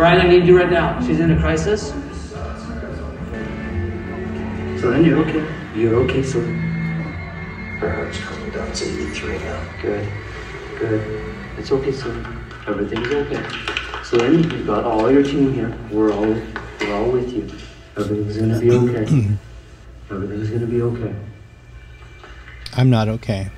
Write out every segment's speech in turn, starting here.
Brian, I need you right now. She's in a crisis. So then you're okay. You're okay, so. Her heart's coming down to 83 now. Good. Good. It's okay, son. Everything's okay. So then you've got all your team here. We're all with you. Everything's gonna be okay. Everything's gonna be okay. I'm not okay.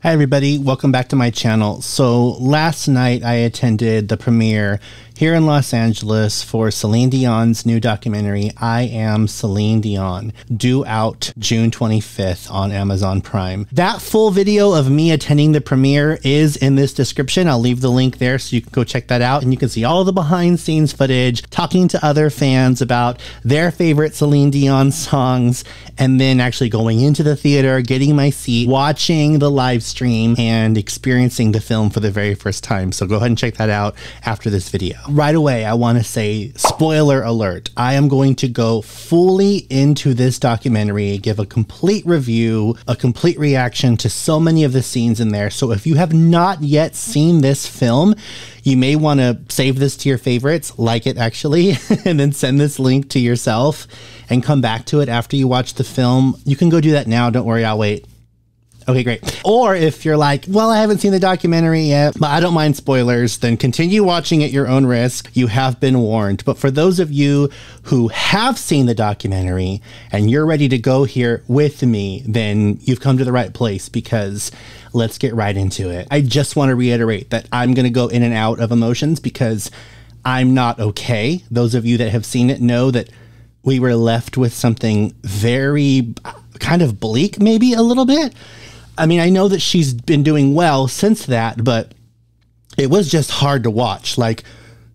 Hi everybody, welcome back to my channel. So last night I attended the premiere here in Los Angeles for Celine Dion's new documentary, I Am Celine Dion, due out June 25th on Amazon Prime. That full video of me attending the premiere is in this description. I'll leave the link there so you can go check that out and you can see all the behind scenes footage, talking to other fans about their favorite Celine Dion songs, and then actually going into the theater, getting my seat, watching the live stream, and experiencing the film for the very first time. So go ahead and check that out after this video. Right away, I want to say, spoiler alert, I am going to go fully into this documentary, give a complete review, a complete reaction to so many of the scenes in there. So if you have not yet seen this film, you may want to save this to your favorites, like it actually, and then send this link to yourself and come back to it after you watch the film. You can go do that now. Don't worry, I'll wait. Okay, great. Or if you're like, well, I haven't seen the documentary yet, but I don't mind spoilers, then continue watching at your own risk. You have been warned. But for those of you who have seen the documentary and you're ready to go here with me, then you've come to the right place, because let's get right into it. I just want to reiterate that I'm going to go in and out of emotions because I'm not okay. Those of you that have seen it know that we were left with something very kind of bleak, maybe a little bit. I mean, I know that she's been doing well since that, but it was just hard to watch. Like,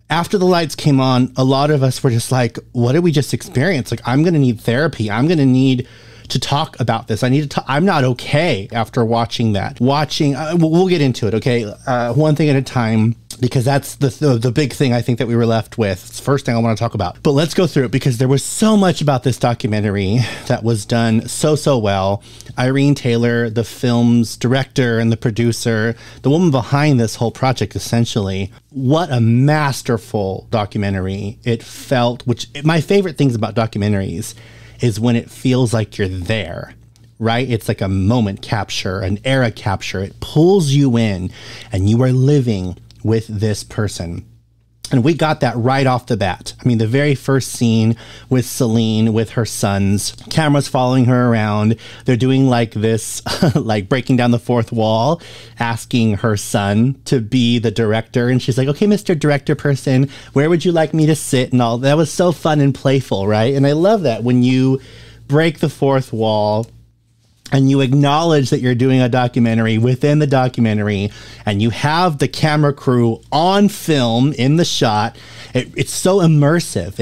after the lights came on, a lot of us were just like, what did we just experience? Like, I'm going to need therapy. I'm going to need to talk about this. I need to talk. I'm not okay after watching that. We'll get into it, okay? One thing at a time, because that's the big thing I think that we were left with. It's the first thing I want to talk about. But let's go through it, because there was so much about this documentary that was done so well. Irene Taylor, the film's director and the producer, the woman behind this whole project, essentially. What a masterful documentary it felt, my favorite things about documentaries is when it feels like you're there, right? It's like a moment capture, an era capture. It pulls you in and you are living with this person. And we got that right off the bat. I mean, the very first scene with Celine, with her sons, cameras following her around. They're doing like this, like breaking down the fourth wall, asking her son to be the director. And she's like, okay, Mr. Director person, where would you like me to sit? And all that was so fun and playful, right? And I love that when you break the fourth wall and you acknowledge that you're doing a documentary within the documentary, and you have the camera crew on film in the shot. It's so immersive.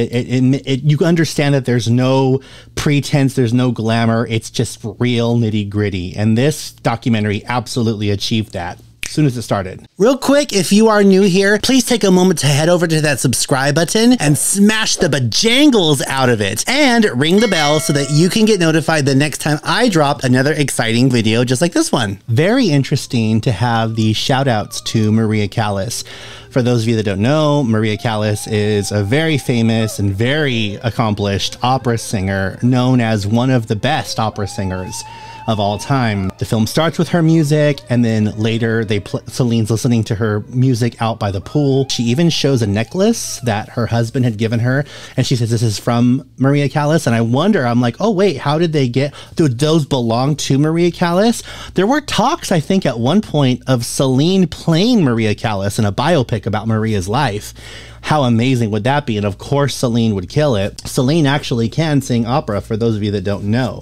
You understand that there's no pretense, there's no glamour. It's just real nitty gritty. And this documentary absolutely achieved that as soon as it started. Real quick, if you are new here, please take a moment to head over to that subscribe button and smash the bajangles out of it, and ring the bell so that you can get notified the next time I drop another exciting video just like this one. Very interesting to have the shout outs to Mariah Callas. For those of you that don't know, Mariah Callas is a very famous and very accomplished opera singer, known as one of the best opera singers of all time. The film starts with her music, and then later Celine's listening to her music out by the pool. She even shows a necklace that her husband had given her, and she says this is from Mariah Callas. And I wonder, I'm like, oh wait, how did those belong to Mariah Callas? There were talks, I think, at one point of Celine playing Mariah Callas in a biopic about Mariah's life. How amazing would that be? And of course Celine would kill it. Celine actually can sing opera, for those of you that don't know.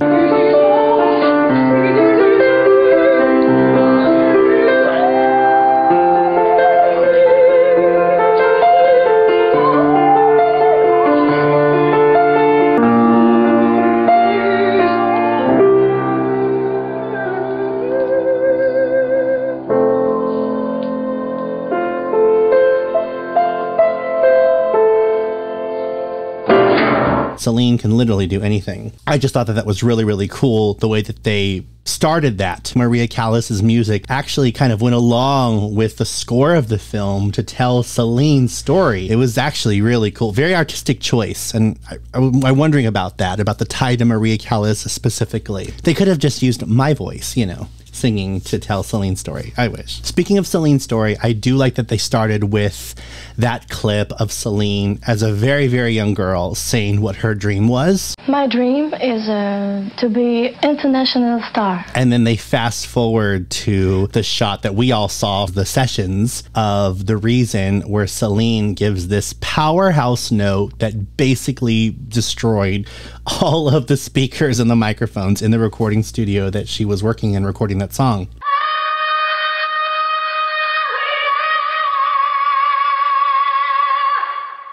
Celine can literally do anything. I just thought that that was really, really cool, the way that they started that. Maria Callas's music actually kind of went along with the score of the film to tell Celine's story. It was actually really cool. Very artistic choice. And I'm wondering about that, about the tie to Maria Callas specifically. They could have just used my voice, you know, singing to tell Celine's story. I wish. Speaking of Celine's story, I do like that they started with that clip of Celine as a very, very young girl saying what her dream was. My dream is to be international star. And then they fast forward to the shot that we all saw, the sessions of The Reason, where Celine gives this powerhouse note that basically destroyed all of the speakers and the microphones in the recording studio that she was working in recording that song.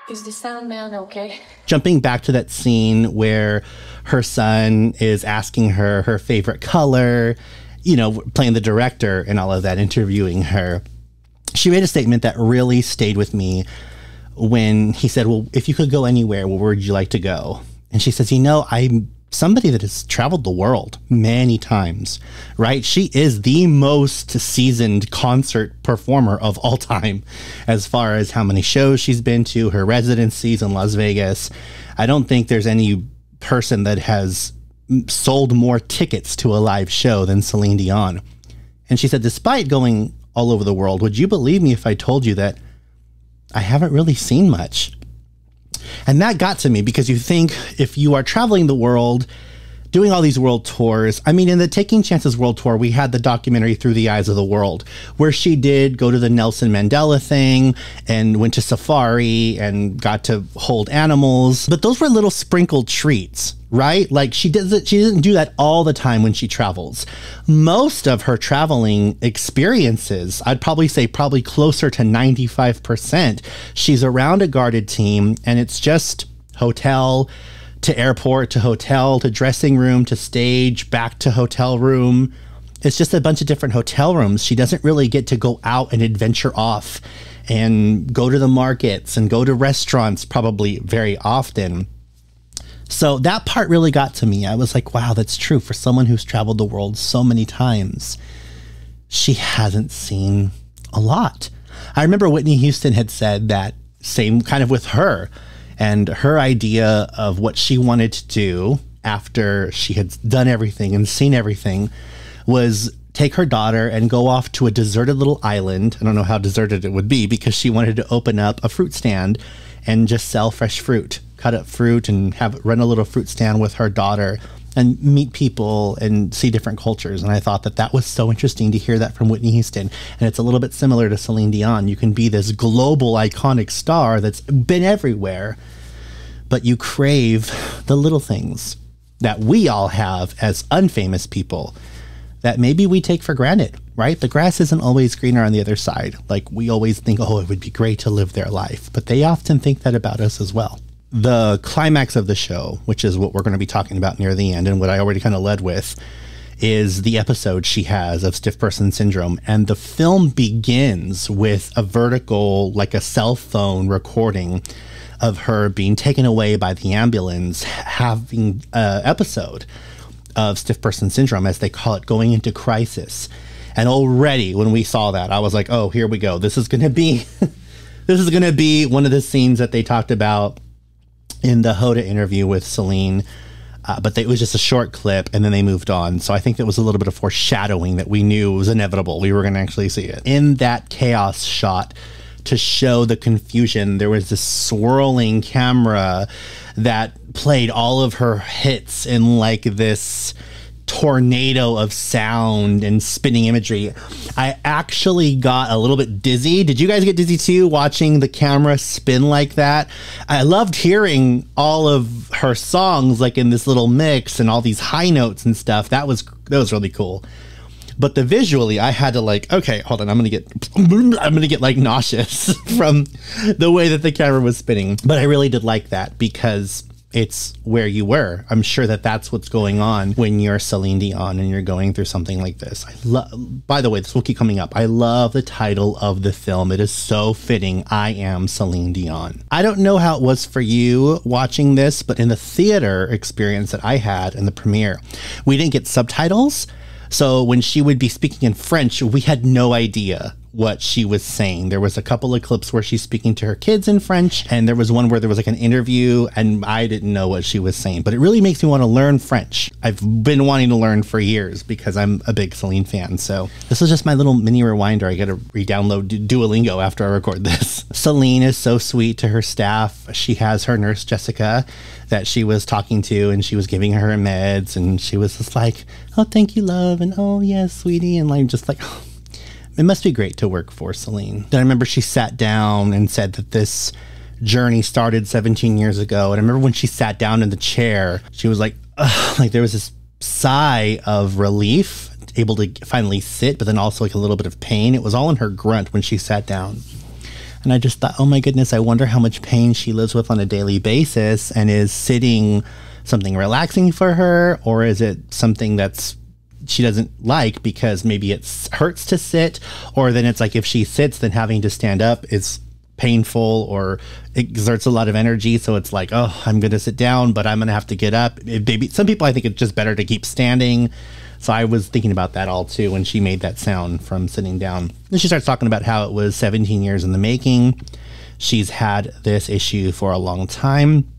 Is the sound man okay? Jumping back to that scene where her son is asking her her favorite color, you know, playing the director and all of that, interviewing her. She made a statement that really stayed with me when he said, well, if you could go anywhere, where would you like to go? And she says, you know, I'm somebody that has traveled the world many times, right? She is the most seasoned concert performer of all time, as far as how many shows she's been to, her residencies in Las Vegas. I don't think there's any person that has sold more tickets to a live show than Celine Dion. And she said, despite going all over the world, would you believe me if I told you that I haven't really seen much? And that got to me, because you think if you are traveling the world, doing all these world tours, I mean, in the Taking Chances World Tour, we had the documentary Through the Eyes of the World, where she did go to the Nelson Mandela thing and went to safari and got to hold animals. But those were little sprinkled treats, right? Like she doesn't do that all the time when she travels. Most of her traveling experiences, I'd probably say probably closer to 95%, she's around a guarded team, and it's just hotel to airport to hotel to dressing room to stage back to hotel room. It's just a bunch of different hotel rooms. She doesn't really get to go out and adventure off and go to the markets and go to restaurants probably very often. So that part really got to me. I was like, wow, that's true. For someone who's traveled the world so many times, she hasn't seen a lot. I remember Whitney Houston had said that same kind of with her. And her idea of what she wanted to do after she had done everything and seen everything was take her daughter and go off to a deserted little island. I don't know how deserted it would be, because she wanted to open up a fruit stand and just sell fresh fruit, cut up fruit, and run a little fruit stand with her daughter and meet people and see different cultures. And I thought that that was so interesting to hear that from Whitney Houston. And it's a little bit similar to Celine Dion. You can be this global iconic star that's been everywhere, but you crave the little things that we all have as unfamous people that maybe we take for granted, right? The grass isn't always greener on the other side. Like, we always think, oh, it would be great to live their life, but they often think that about us as well. The climax of the show, which is what we're going to be talking about near the end and what I already kind of led with, is the episode she has of stiff person syndrome. And the film begins with a vertical, like a cell phone recording of her being taken away by the ambulance, having an episode of stiff person syndrome, as they call it, going into crisis. And already when we saw that, I was like, oh, here we go. This is going to be, this is going to be one of the scenes that they talked about in the Hoda interview with Celine, but it was just a short clip and then they moved on. So I think that was a little bit of foreshadowing that we knew was inevitable. We were going to actually see it. In that chaos shot, to show the confusion, there was this swirling camera that played all of her hits in like this tornado of sound and spinning imagery. I actually got a little bit dizzy. Did you guys get dizzy too, watching the camera spin like that? I loved hearing all of her songs like in this little mix and all these high notes and stuff. That was really cool. But the visually, I had to like, okay, hold on, I'm gonna get like nauseous from the way that the camera was spinning. But I really did like that, because it's where you were. I'm sure that that's what's going on when you're Celine Dion and you're going through something like this. By the way, this will keep coming up. I love the title of the film. It is so fitting. I Am Celine Dion. I don't know how it was for you watching this, but in the theater experience that I had in the premiere, we didn't get subtitles. So when she would be speaking in French, we had no idea what she was saying. There was a couple of clips where she's speaking to her kids in French, and there was one where there was like an interview and I didn't know what she was saying, but it really makes me want to learn French. I've been wanting to learn for years because I'm a big Celine fan. So this is just my little mini rewinder. I got to re-download Duolingo after I record this. Celine is so sweet to her staff. She has her nurse Jessica that she was talking to, and she was giving her meds, and she was just like, oh, thank you, love, and oh yes, sweetie, and like just like, oh, it must be great to work for Celine. Then I remember she sat down and said that this journey started 17 years ago. And I remember when she sat down in the chair, she was like, ugh, like there was this sigh of relief, able to finally sit, but then also like a little bit of pain. It was all in her grunt when she sat down. And I just thought, oh my goodness, I wonder how much pain she lives with on a daily basis, and is sitting something relaxing for her, or is it something that's she doesn't like because maybe it hurts to sit, or then it's like if she sits, then having to stand up is painful or exerts a lot of energy. So it's like, oh, I'm going to sit down, but I'm going to have to get up. Maybe some people, I think it's just better to keep standing. So I was thinking about that all too when she made that sound from sitting down. Then she starts talking about how it was 17 years in the making. She's had this issue for a long time.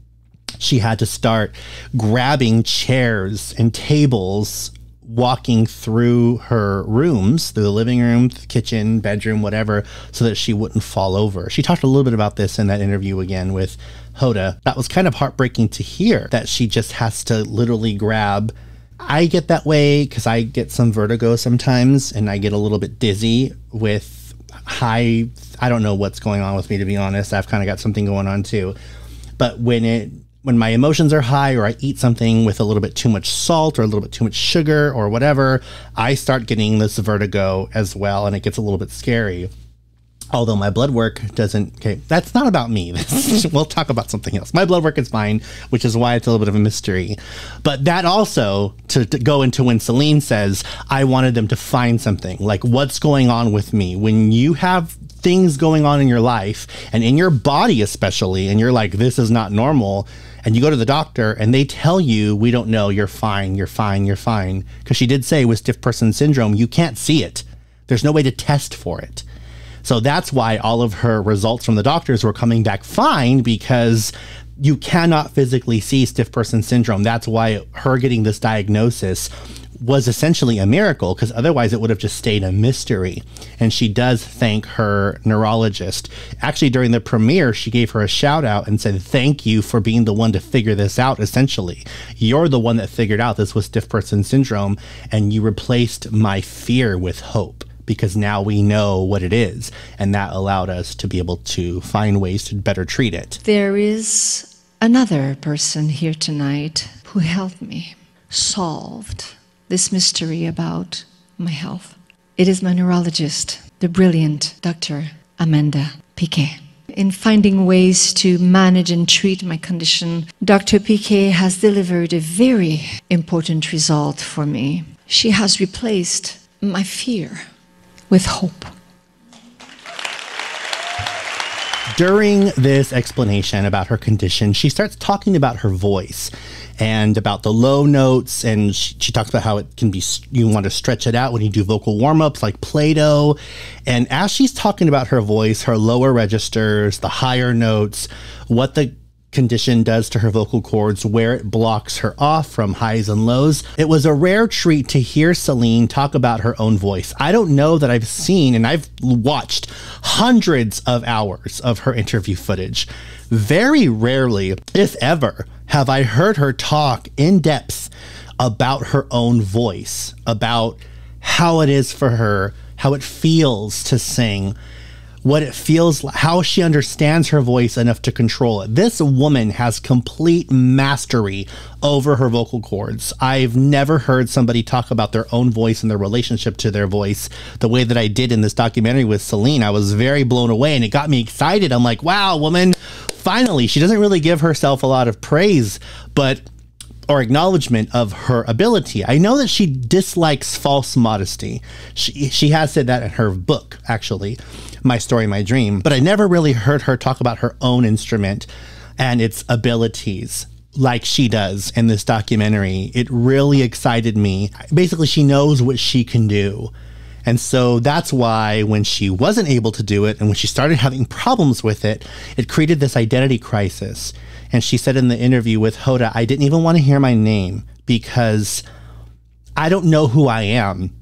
She had to start grabbing chairs and tables walking through her rooms, through the living room, the kitchen, bedroom, whatever, so that she wouldn't fall over. She talked a little bit about this in that interview again with Hoda. That was kind of heartbreaking to hear, that she just has to literally grab. I get that way because I get some vertigo sometimes, and I get a little bit dizzy with high, I don't know what's going on with me, to be honest. I've kind of got something going on too. But when my emotions are high, or I eat something with a little bit too much salt or a little bit too much sugar or whatever, I start getting this vertigo as well, and it gets a little bit scary. Although my blood work doesn't, okay, that's not about me. We'll talk about something else. My blood work is fine, which is why it's a little bit of a mystery. But that also, to go into when Celine says, I wanted them to find something, like what's going on with me. When you have things going on in your life and in your body especially, and you're like, this is not normal, and you go to the doctor and they tell you, we don't know, you're fine, you're fine, you're fine. Because she did say with stiff person syndrome, you can't see it. There's no way to test for it. So that's why all of her results from the doctors were coming back fine, because you cannot physically see stiff person syndrome. That's why her getting this diagnosis was essentially a miracle, because otherwise it would have just stayed a mystery. And she does thank her neurologist. Actually, during the premiere, she gave her a shout out and said, thank you for being the one to figure this out, essentially. You're the one that figured out this was stiff person syndrome, and you replaced my fear with hope, because now we know what it is, and that allowed us to be able to find ways to better treat it. There is another person here tonight who helped me, solved this mystery about my health. It is my neurologist, the brilliant Dr. Amanda Piquet. In finding ways to manage and treat my condition, Dr. Piquet has delivered a very important result for me. She has replaced my fear with hope. During this explanation about her condition, she starts talking about her voice and about the low notes, and she talks about how it can be, you want to stretch it out when you do vocal warm-ups like Play-Doh. And as she's talking about her voice, her lower registers, the higher notes, what the condition does to her vocal cords, where it blocks her off from highs and lows. It was a rare treat to hear Celine talk about her own voice. I don't know that I've seen, and I've watched hundreds of hours of her interview footage. Very rarely, if ever, have I heard her talk in depth about her own voice, about how it is for her, how it feels to sing, what it feels like, how she understands her voice enough to control it. This woman has complete mastery over her vocal cords. I've never heard somebody talk about their own voice and their relationship to their voice the way that I did in this documentary with Celine. I was very blown away, and it got me excited. I'm like, wow, woman, finally, she doesn't really give herself a lot of praise, or acknowledgement of her ability. I know that she dislikes false modesty. She has said that in her book, actually, My Story, My Dream, but I never really heard her talk about her own instrument and its abilities like she does in this documentary. It really excited me. Basically, she knows what she can do. And so that's why when she wasn't able to do it and when she started having problems with it, it created this identity crisis. And she said in the interview with Hoda, I didn't even want to hear my name because I don't know who I am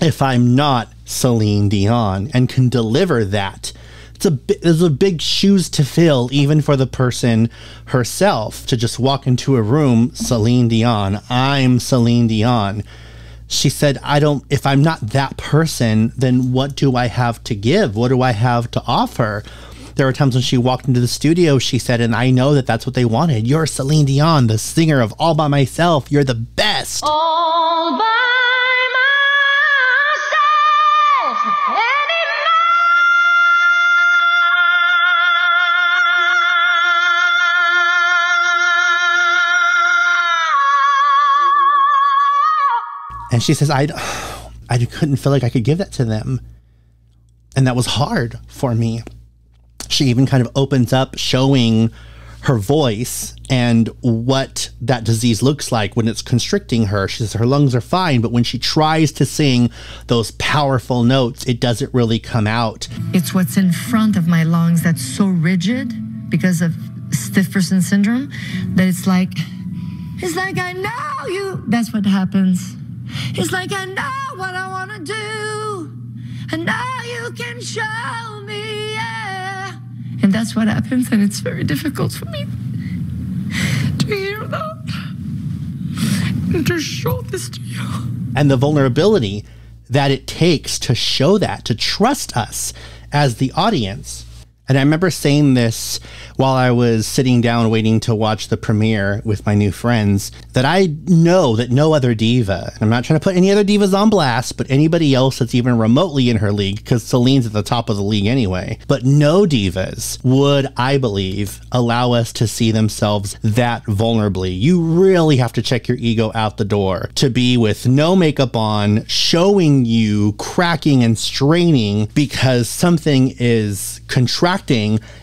if I'm not Celine Dion and can deliver that. There's a big shoes to fill, even for the person herself, to just walk into a room, Celine Dion, I'm Celine Dion. She said, if I'm not that person, then what do I have to give? What do I have to offer? There were times when she walked into the studio, she said, and I know that that's what they wanted. You're Celine Dion, the singer of All By Myself. You're the best. All by myself And she says, I couldn't feel like I could give that to them. And that was hard for me. She even kind of opens up showing her voice and what that disease looks like when it's constricting her. She says her lungs are fine, but when she tries to sing those powerful notes, it doesn't really come out. It's what's in front of my lungs that's so rigid because of stiff person syndrome that it's like I know you. That's what happens. It's like I know what I want to do. And now you can show me, yeah. And that's what happens, and it's very difficult for me to hear that and to show this to you. And the vulnerability that it takes to show that, to trust us as the audience. And I remember saying this while I was sitting down waiting to watch the premiere with my new friends, that I know that no other diva, and I'm not trying to put any other divas on blast, but anybody else that's even remotely in her league, because Celine's at the top of the league anyway, but no divas would, I believe, allow us to see themselves that vulnerably. You really have to check your ego out the door to be with no makeup on, showing you cracking and straining because something is contracting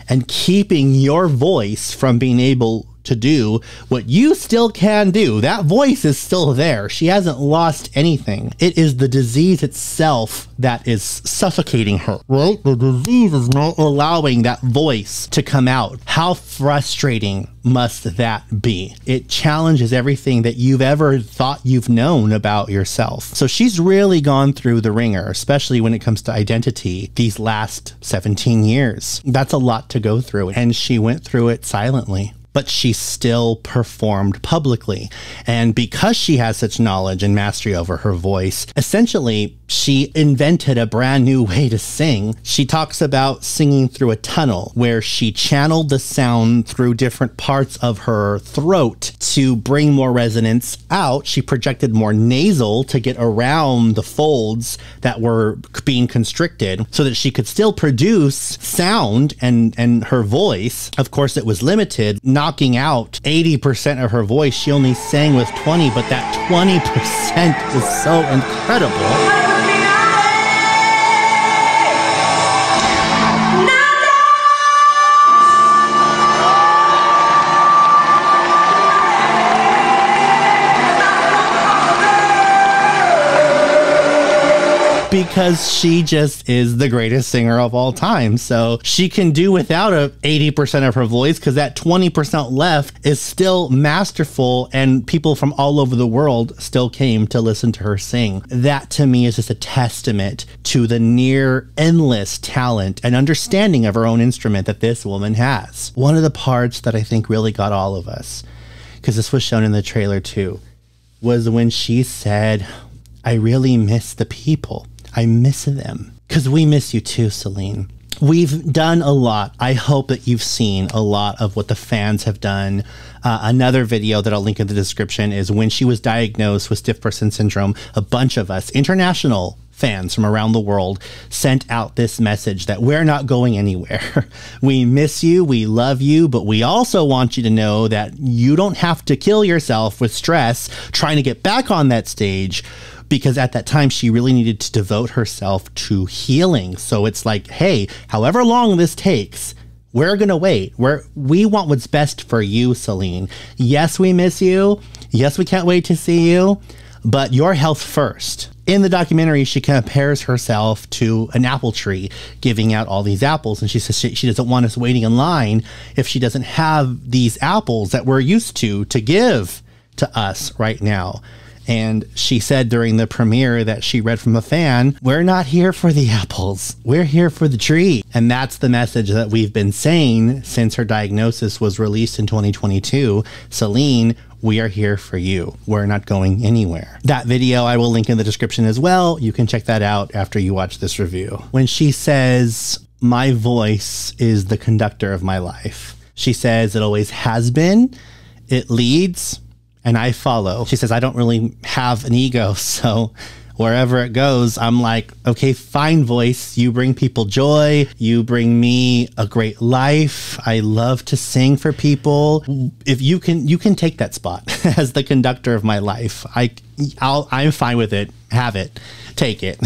and keeping your voice from being able to do what you still can do. That voice is still there. She hasn't lost anything. It is the disease itself that is suffocating her, right? The disease is not allowing that voice to come out. How frustrating must that be? It challenges everything that you've ever thought you've known about yourself. So she's really gone through the ringer, especially when it comes to identity these last 17 years. That's a lot to go through, and she went through it silently. But she still performed publicly. And because she has such knowledge and mastery over her voice, essentially, she invented a brand new way to sing. She talks about singing through a tunnel where she channeled the sound through different parts of her throat to bring more resonance out. She projected more nasal to get around the folds that were being constricted so that she could still produce sound and her voice. Of course, it was limited, knocking out 80% of her voice. She only sang with 20, but that 20% is so incredible. Because she just is the greatest singer of all time. So she can do without a 80% of her voice because that 20% left is still masterful, and people from all over the world still came to listen to her sing. That to me is just a testament to the near endless talent and understanding of her own instrument that this woman has. One of the parts that I think really got all of us, because this was shown in the trailer too, was when she said, I really miss the people. I miss them. Because we miss you too, Celine. We've done a lot. I hope that you've seen a lot of what the fans have done. Another video that I'll link in the description is when she was diagnosed with stiff person syndrome. A bunch of us, international fans from around the world sent out this message that we're not going anywhere. We miss you, we love you, but we also want you to know that you don't have to kill yourself with stress trying to get back on that stage, because at that time she really needed to devote herself to healing. So it's like, hey, however long this takes, we're going to wait. We want what's best for you, Celine. Yes, we miss you. Yes, we can't wait to see you, but your health first. In the documentary, she compares herself to an apple tree giving out all these apples. And she says she doesn't want us waiting in line if she doesn't have these apples that we're used to give to us right now. And she said during the premiere that she read from a fan, we're not here for the apples. We're here for the tree. And that's the message that we've been saying since her diagnosis was released in 2022. Celine, we are here for you. We're not going anywhere. That video I will link in the description as well. You can check that out after you watch this review. When she says, my voice is the conductor of my life. She says it always has been. It leads and I follow. She says, I don't really have an ego, so wherever it goes, I'm like, okay, fine, voice. You bring people joy. You bring me a great life. I love to sing for people. If you can take that spot as the conductor of my life. I'm fine with it. Have it. Take it.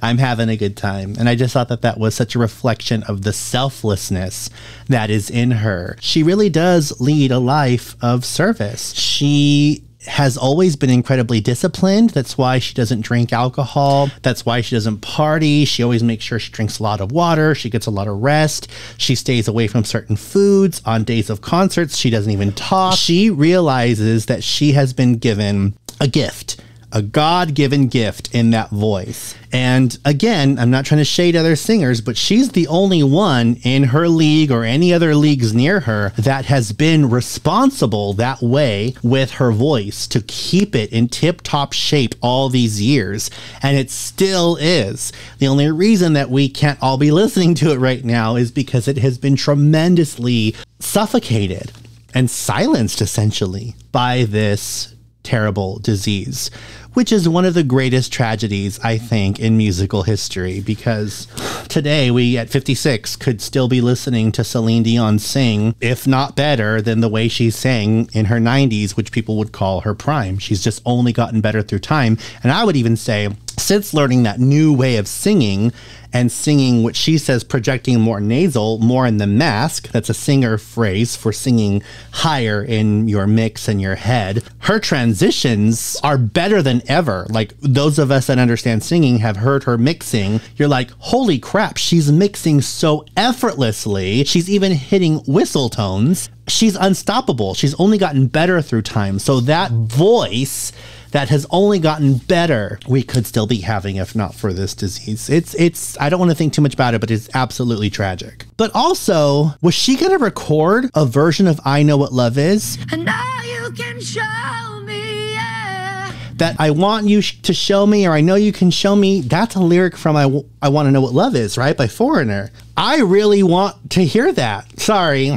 I'm having a good time. And I just thought that was such a reflection of the selflessness that is in her. She really does lead a life of service. She has always been incredibly disciplined. That's why she doesn't drink alcohol. That's why she doesn't party. She always makes sure she drinks a lot of water. She gets a lot of rest. She stays away from certain foods. On days of concerts, she doesn't even talk. She realizes that she has been given a gift, a God-given gift in that voice. And again, I'm not trying to shade other singers, but she's the only one in her league or any other leagues near her that has been responsible that way with her voice to keep it in tip-top shape all these years. And it still is. The only reason that we can't all be listening to it right now is because it has been tremendously suffocated and silenced essentially by this terrible disease, which is one of the greatest tragedies, I think, in musical history, because today we at 56 could still be listening to Celine Dion sing, if not better than the way she sang in her 90s, which people would call her prime. She's just only gotten better through time. And I would even say, since learning that new way of singing and singing what she says, projecting more nasal, more in the mask, that's a singer phrase for singing higher in your mix and your head, her transitions are better than ever. Like, those of us that understand singing have heard her mixing. You're like, holy crap, she's mixing so effortlessly. She's even hitting whistle tones. She's unstoppable. She's only gotten better through time. So that voice that has only gotten better, we could still be having if not for this disease. It's I don't want to think too much about it, but it's absolutely tragic. But also, was she going to record a version of I Know What Love Is? And now you can show me, yeah. That I want you to show me, or I know you can show me, that's a lyric from I Want to Know What Love Is, right? By Foreigner. I really want to hear that. Sorry.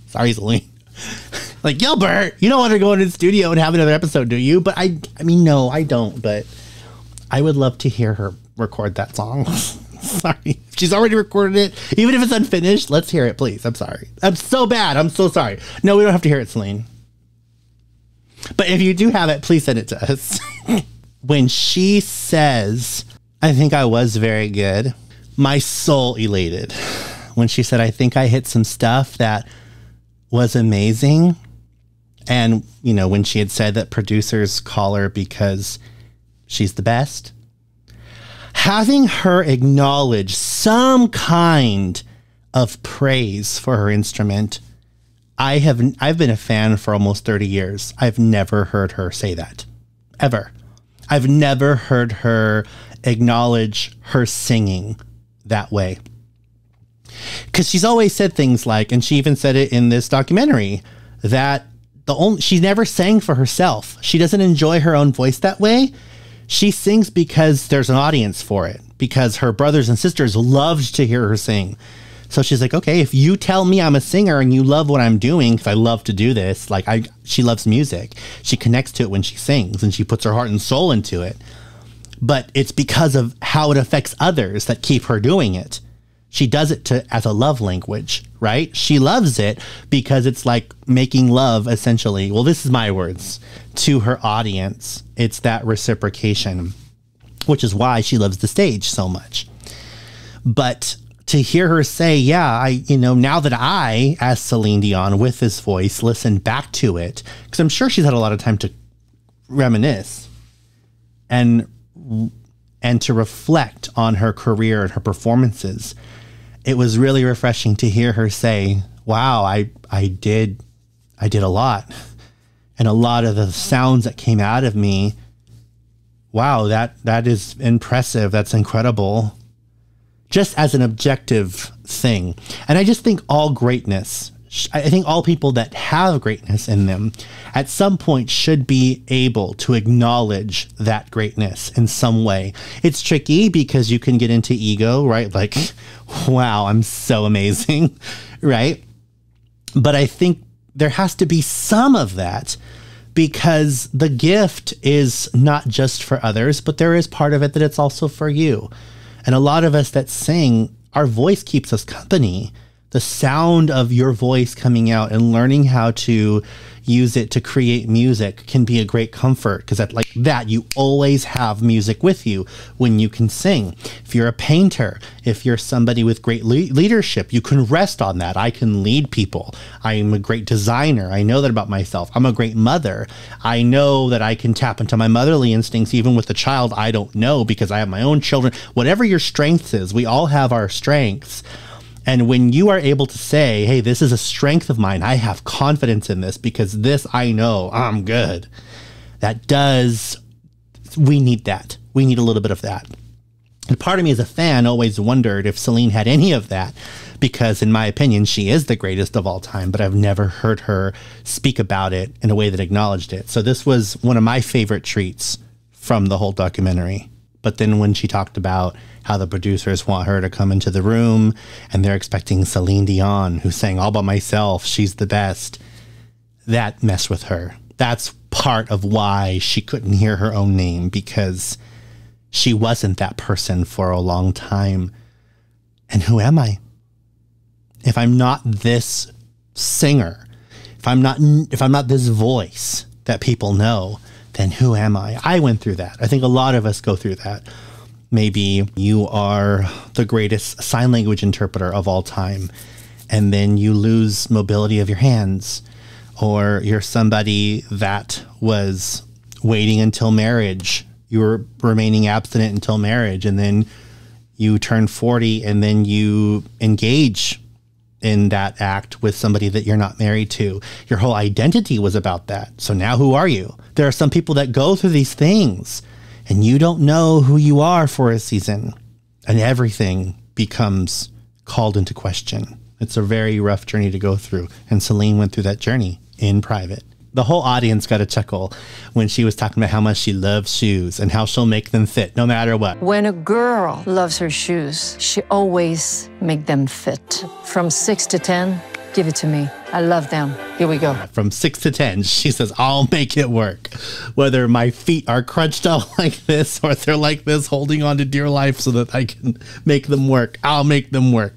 Sorry, Celine. Like, Gilbert, you don't want to go into the studio and have another episode, do you? But I mean, no, I don't. But I would love to hear her record that song. Sorry. She's already recorded it. Even if it's unfinished, let's hear it, please. I'm sorry. I'm so bad. I'm so sorry. No, we don't have to hear it, Celine. But if you do have it, please send it to us. When she says, I think I was very good, my soul elated. When she said, I think I hit some stuff that was amazing. And, you know, when she had said that producers call her because she's the best, having her acknowledge some kind of praise for her instrument, I've been a fan for almost 30 years. I've never heard her say that, ever. I've never heard her acknowledge her singing that way. Because she's always said things like, and she even said it in this documentary, that she never sang for herself. She doesn't enjoy her own voice that way. She sings because there's an audience for it, because her brothers and sisters loved to hear her sing. So she's like, okay, if you tell me I'm a singer and you love what I'm doing, because I love to do this, like she loves music. She connects to it when she sings and she puts her heart and soul into it. but it's because of how it affects others that keep her doing it. She does it as a love language, right? She loves it because it's like making love, essentially. Well, this is my words, to her audience. It's that reciprocation, which is why she loves the stage so much. But to hear her say, yeah, now that I, as Celine Dion, with this voice, listen back to it, because I'm sure she's had a lot of time to reminisce and to reflect on her career and her performances. It was really refreshing to hear her say, wow, I did a lot. And a lot of the sounds that came out of me, wow, that is impressive. That's incredible. Just as an objective thing. And I just think all greatness, I think all people that have greatness in them at some point should be able to acknowledge that greatness in some way. It's tricky because you can get into ego, right? Like, wow, I'm so amazing, right? But I think there has to be some of that, because the gift is not just for others, but there is part of it that it's also for you. And a lot of us that sing, our voice keeps us company. The sound of your voice coming out and learning how to use it to create music can be a great comfort, because like that, you always have music with you when you can sing. If you're a painter, if you're somebody with great leadership, you can rest on that. I can lead people. I'm a great designer. I know that about myself. I'm a great mother. I know that I can tap into my motherly instincts even with a child I don't know, because I have my own children. Whatever your strength is, we all have our strengths. And when you are able to say, hey, this is a strength of mine, I have confidence in this because this I know I'm good. We need that. We need a little bit of that. And part of me as a fan always wondered if Celine had any of that, because in my opinion, she is the greatest of all time, but I've never heard her speak about it in a way that acknowledged it. So this was one of my favorite treats from the whole documentary. But then when she talked about how the producers want her to come into the room and they're expecting Celine Dion, who sang All By Myself, she's the best, that messed with her. That's part of why she couldn't hear her own name, because she wasn't that person for a long time. And who am I? If I'm not this singer, if I'm not this voice that people know, then who am I? I went through that. I think a lot of us go through that. Maybe you are the greatest sign language interpreter of all time, and then you lose mobility of your hands, or you're somebody that was waiting until marriage. You were remaining abstinent until marriage, and then you turn 40 and then you engage in that act with somebody that you're not married to. Your whole identity was about that. So now who are you? There are some people that go through these things and you don't know who you are for a season, and everything becomes called into question. It's a very rough journey to go through. And Celine went through that journey in private. The whole audience got a chuckle when she was talking about how much she loves shoes and how she'll make them fit no matter what. When a girl loves her shoes, she always make them fit. From 6 to 10, give it to me. I love them. Here we go. From 6 to 10, she says, I'll make it work. Whether my feet are crunched out like this or they're like this, holding on to dear life so that I can make them work, I'll make them work.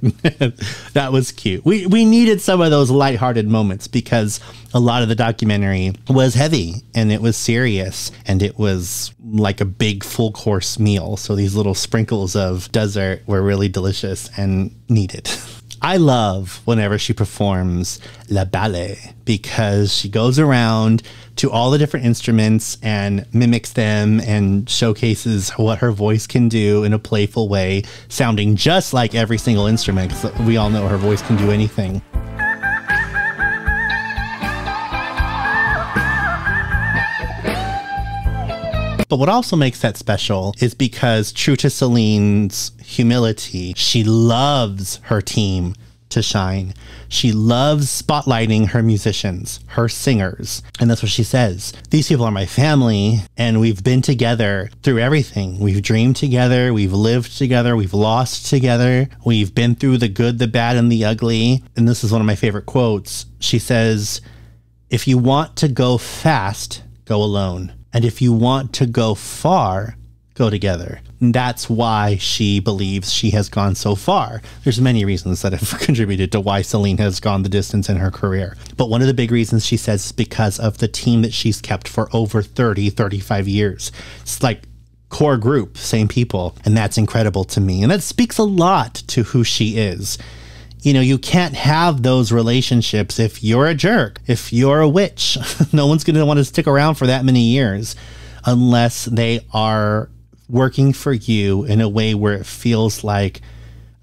That was cute. We needed some of those lighthearted moments, because a lot of the documentary was heavy and it was serious and it was like a big full course meal. So these little sprinkles of dessert were really delicious and needed. I love whenever she performs La Ballet, because she goes around to all the different instruments and mimics them and showcases what her voice can do in a playful way, sounding just like every single instrument, because we all know her voice can do anything. But what also makes that special is because, true to Celine's humility, she loves her team to shine. She loves spotlighting her musicians, her singers. And that's what she says. These people are my family, and we've been together through everything. We've dreamed together. We've lived together. We've lost together. We've been through the good, the bad, and the ugly. And this is one of my favorite quotes. She says, if you want to go fast, go alone. And if you want to go far, go together. And that's why she believes she has gone so far. There's many reasons that have contributed to why Celine has gone the distance in her career. But one of the big reasons she says is because of the team that she's kept for over 30, 35 years. It's like core group, same people. And that's incredible to me. And that speaks a lot to who she is. You know, you can't have those relationships if you're a jerk, if you're a witch. No one's going to want to stick around for that many years unless they are working for you in a way where it feels like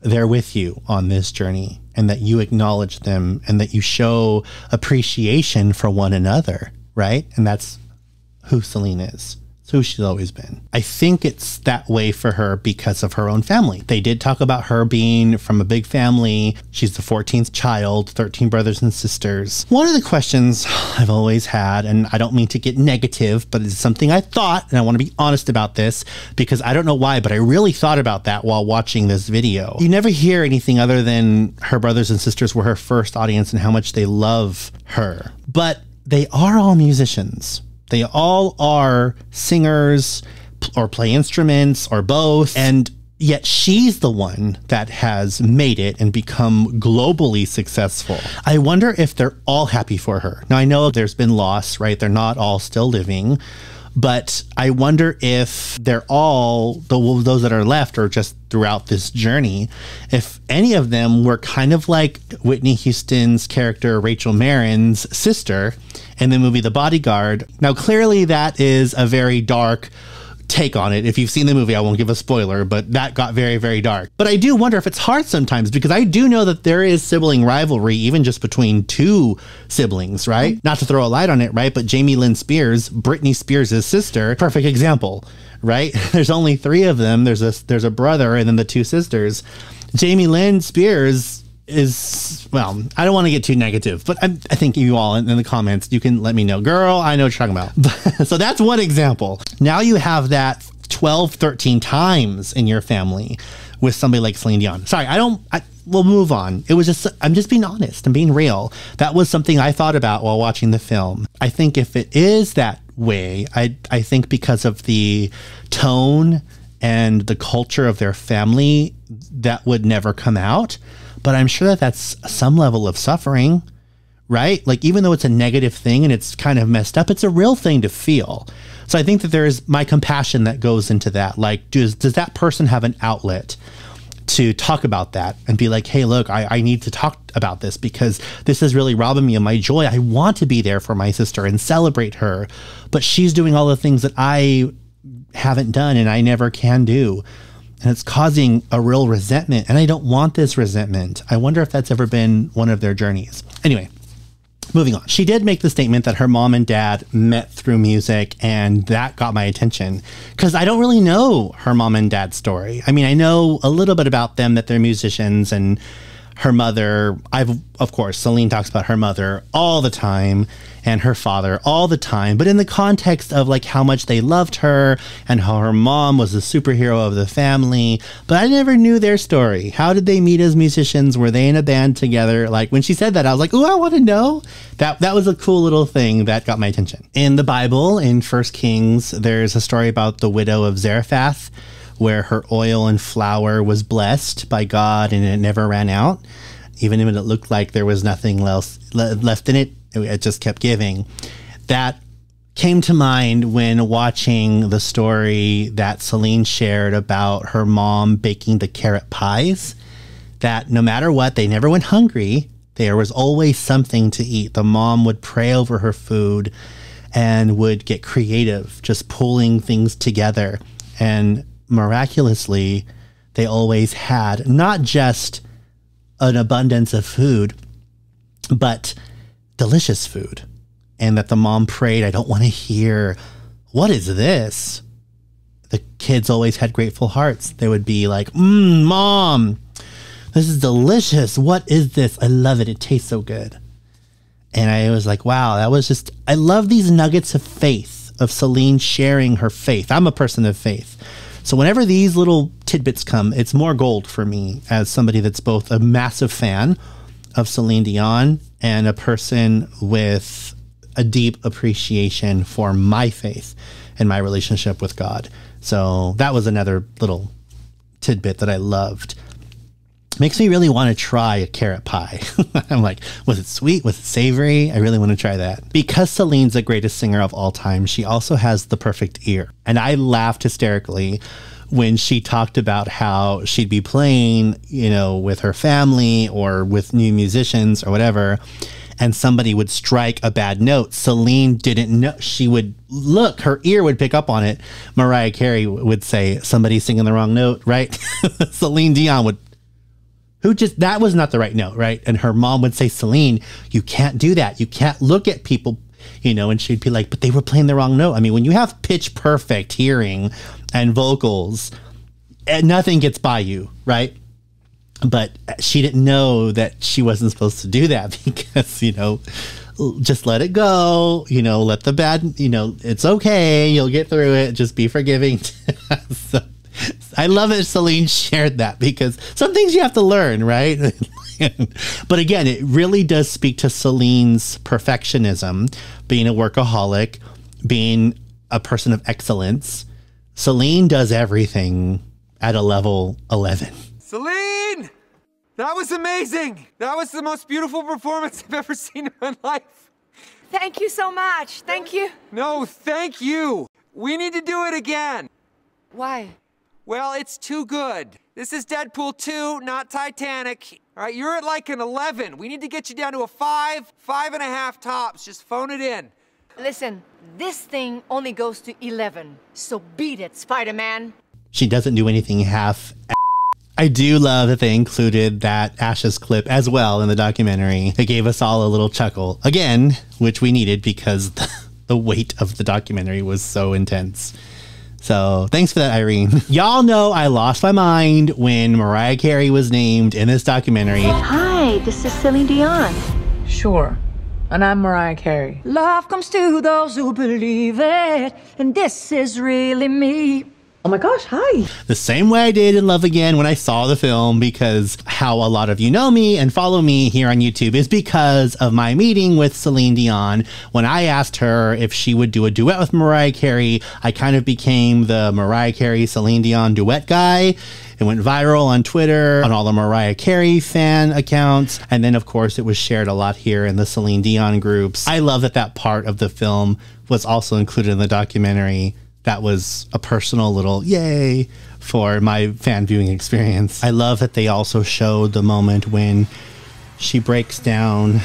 they're with you on this journey and that you acknowledge them and that you show appreciation for one another, right? And that's who Celine is. It's who she's always been. I think it's that way for her because of her own family. They did talk about her being from a big family. She's the 14th child, 13 brothers and sisters. One of the questions I've always had, and I don't mean to get negative, but it's something I thought, and I want to be honest about this because I don't know why, but I really thought about that while watching this video. You never hear anything other than her brothers and sisters were her first audience and how much they love her. But they are all musicians. They all are singers or play instruments or both. And yet she's the one that has made it and become globally successful. I wonder if they're all happy for her. Now, I know there's been loss, right? They're not all still living. But I wonder if they're all, those that are left or just throughout this journey, if any of them were kind of like Whitney Houston's character, Rachel Marin's sister in the movie The Bodyguard. Now, clearly that is a very dark take on it. If you've seen the movie, I won't give a spoiler, but that got very, very dark. But I do wonder if it's hard sometimes because I do know that there is sibling rivalry, even just between two siblings, right? Not to throw a light on it, right? But Jamie Lynn Spears, Britney Spears' sister, perfect example, right? There's only three of them. There's a brother and then the two sisters. Jamie Lynn Spears is, well, I don't want to get too negative, but I think you all in the comments, you can let me know. Girl, I know what you're talking about. So that's one example. Now you have that 12, 13 times in your family with somebody like Celine Dion. Sorry, we'll move on. It was just, I'm just being honest. I'm being real. That was something I thought about while watching the film. I think if it is that way, I think because of the tone and the culture of their family, that would never come out. But I'm sure that that's some level of suffering, right? Like, even though it's a negative thing and it's kind of messed up, it's a real thing to feel. So I think that there's my compassion that goes into that. Like, does that person have an outlet to talk about that and be like, hey, look, I need to talk about this because this is really robbing me of my joy. I want to be there for my sister and celebrate her, but she's doing all the things that I haven't done and I never can do. And it's causing a real resentment. And I don't want this resentment. I wonder if that's ever been one of their journeys. Anyway, moving on. She did make the statement that her mom and dad met through music, and that got my attention because I don't really know her mom and dad's story. I mean, I know a little bit about them, that they're musicians, and her mother, of course, Celine talks about her mother all the time and her father all the time, but in the context of like how much they loved her and how her mom was the superhero of the family. But I never knew their story. How did they meet as musicians? Were they in a band together? Like, when she said that, I was like, oh, I want to know. That was a cool little thing that got my attention. In the Bible, in 1 Kings, there's a story about the widow of Zarephath, where her oil and flour was blessed by God and it never ran out. Even if it looked like there was nothing else left in it, it just kept giving. That came to mind when watching the story that Celine shared about her mom baking the carrot pies, that no matter what, they never went hungry. There was always something to eat. The mom would pray over her food and would get creative, just pulling things together. And miraculously, they always had not just an abundance of food, but delicious food. And that the mom prayed, I don't want to hear, what is this? The kids always had grateful hearts. They would be like, Mom, this is delicious. What is this? I love it. It tastes so good. And I was like, wow, that was just, I love these nuggets of faith, of Celine sharing her faith. I'm a person of faith. So whenever these little tidbits come, it's more gold for me as somebody that's both a massive fan of Celine Dion and a person with a deep appreciation for my faith and my relationship with God. So that was another little tidbit that I loved. Makes me really want to try a carrot pie. I'm like, was it sweet? Was it savory? I really want to try that. Because Celine's the greatest singer of all time, she also has the perfect ear. And I laughed hysterically when she talked about how she'd be playing, you know, with her family or with new musicians or whatever, and somebody would strike a bad note. Celine didn't know. She would look, her ear would pick up on it. Mariah Carey would say, somebody's singing the wrong note, right? Celine Dion would, that was not the right note, right? And her mom would say, Celine, you can't do that. You can't look at people, you know, and she'd be like, but they were playing the wrong note. I mean, when you have pitch perfect hearing and vocals, nothing gets by you, right? But she didn't know that she wasn't supposed to do that because, you know, just let it go, you know, let the bad, you know, it's okay. You'll get through it. Just be forgiving. So, I love that Celine shared that because some things you have to learn, right? But again, it really does speak to Celine's perfectionism, being a workaholic, being a person of excellence. Celine does everything at a level 11. Celine! That was amazing! That was the most beautiful performance I've ever seen in my life. Thank you so much. Thank you. No, thank you. We need to do it again. Why? Well, it's too good. This is Deadpool 2, not Titanic. All right, you're at like an 11. We need to get you down to a 5, 5.5 tops. Just phone it in. Listen, this thing only goes to 11. So beat it, Spider-Man. She doesn't do anything half. I do love that they included that Ashes clip as well in the documentary. It gave us all a little chuckle. Again, which we needed because the weight of the documentary was so intense. So thanks for that, Irene. Y'all know I lost my mind when Mariah Carey was named in this documentary. Hi, this is Céline Dion. Sure. And I'm Mariah Carey. Love comes to those who believe it, and this is really me. Oh my gosh, hi. The same way I did in Love Again when I saw the film, because how a lot of you know me and follow me here on YouTube is because of my meeting with Céline Dion. When I asked her if she would do a duet with Mariah Carey, I kind of became the Mariah Carey Céline Dion duet guy. It went viral on Twitter, on all the Mariah Carey fan accounts. And then, of course, it was shared a lot here in the Céline Dion groups. I love that that part of the film was also included in the documentary. That was a personal little yay for my fan viewing experience. I love that they also showed the moment when she breaks down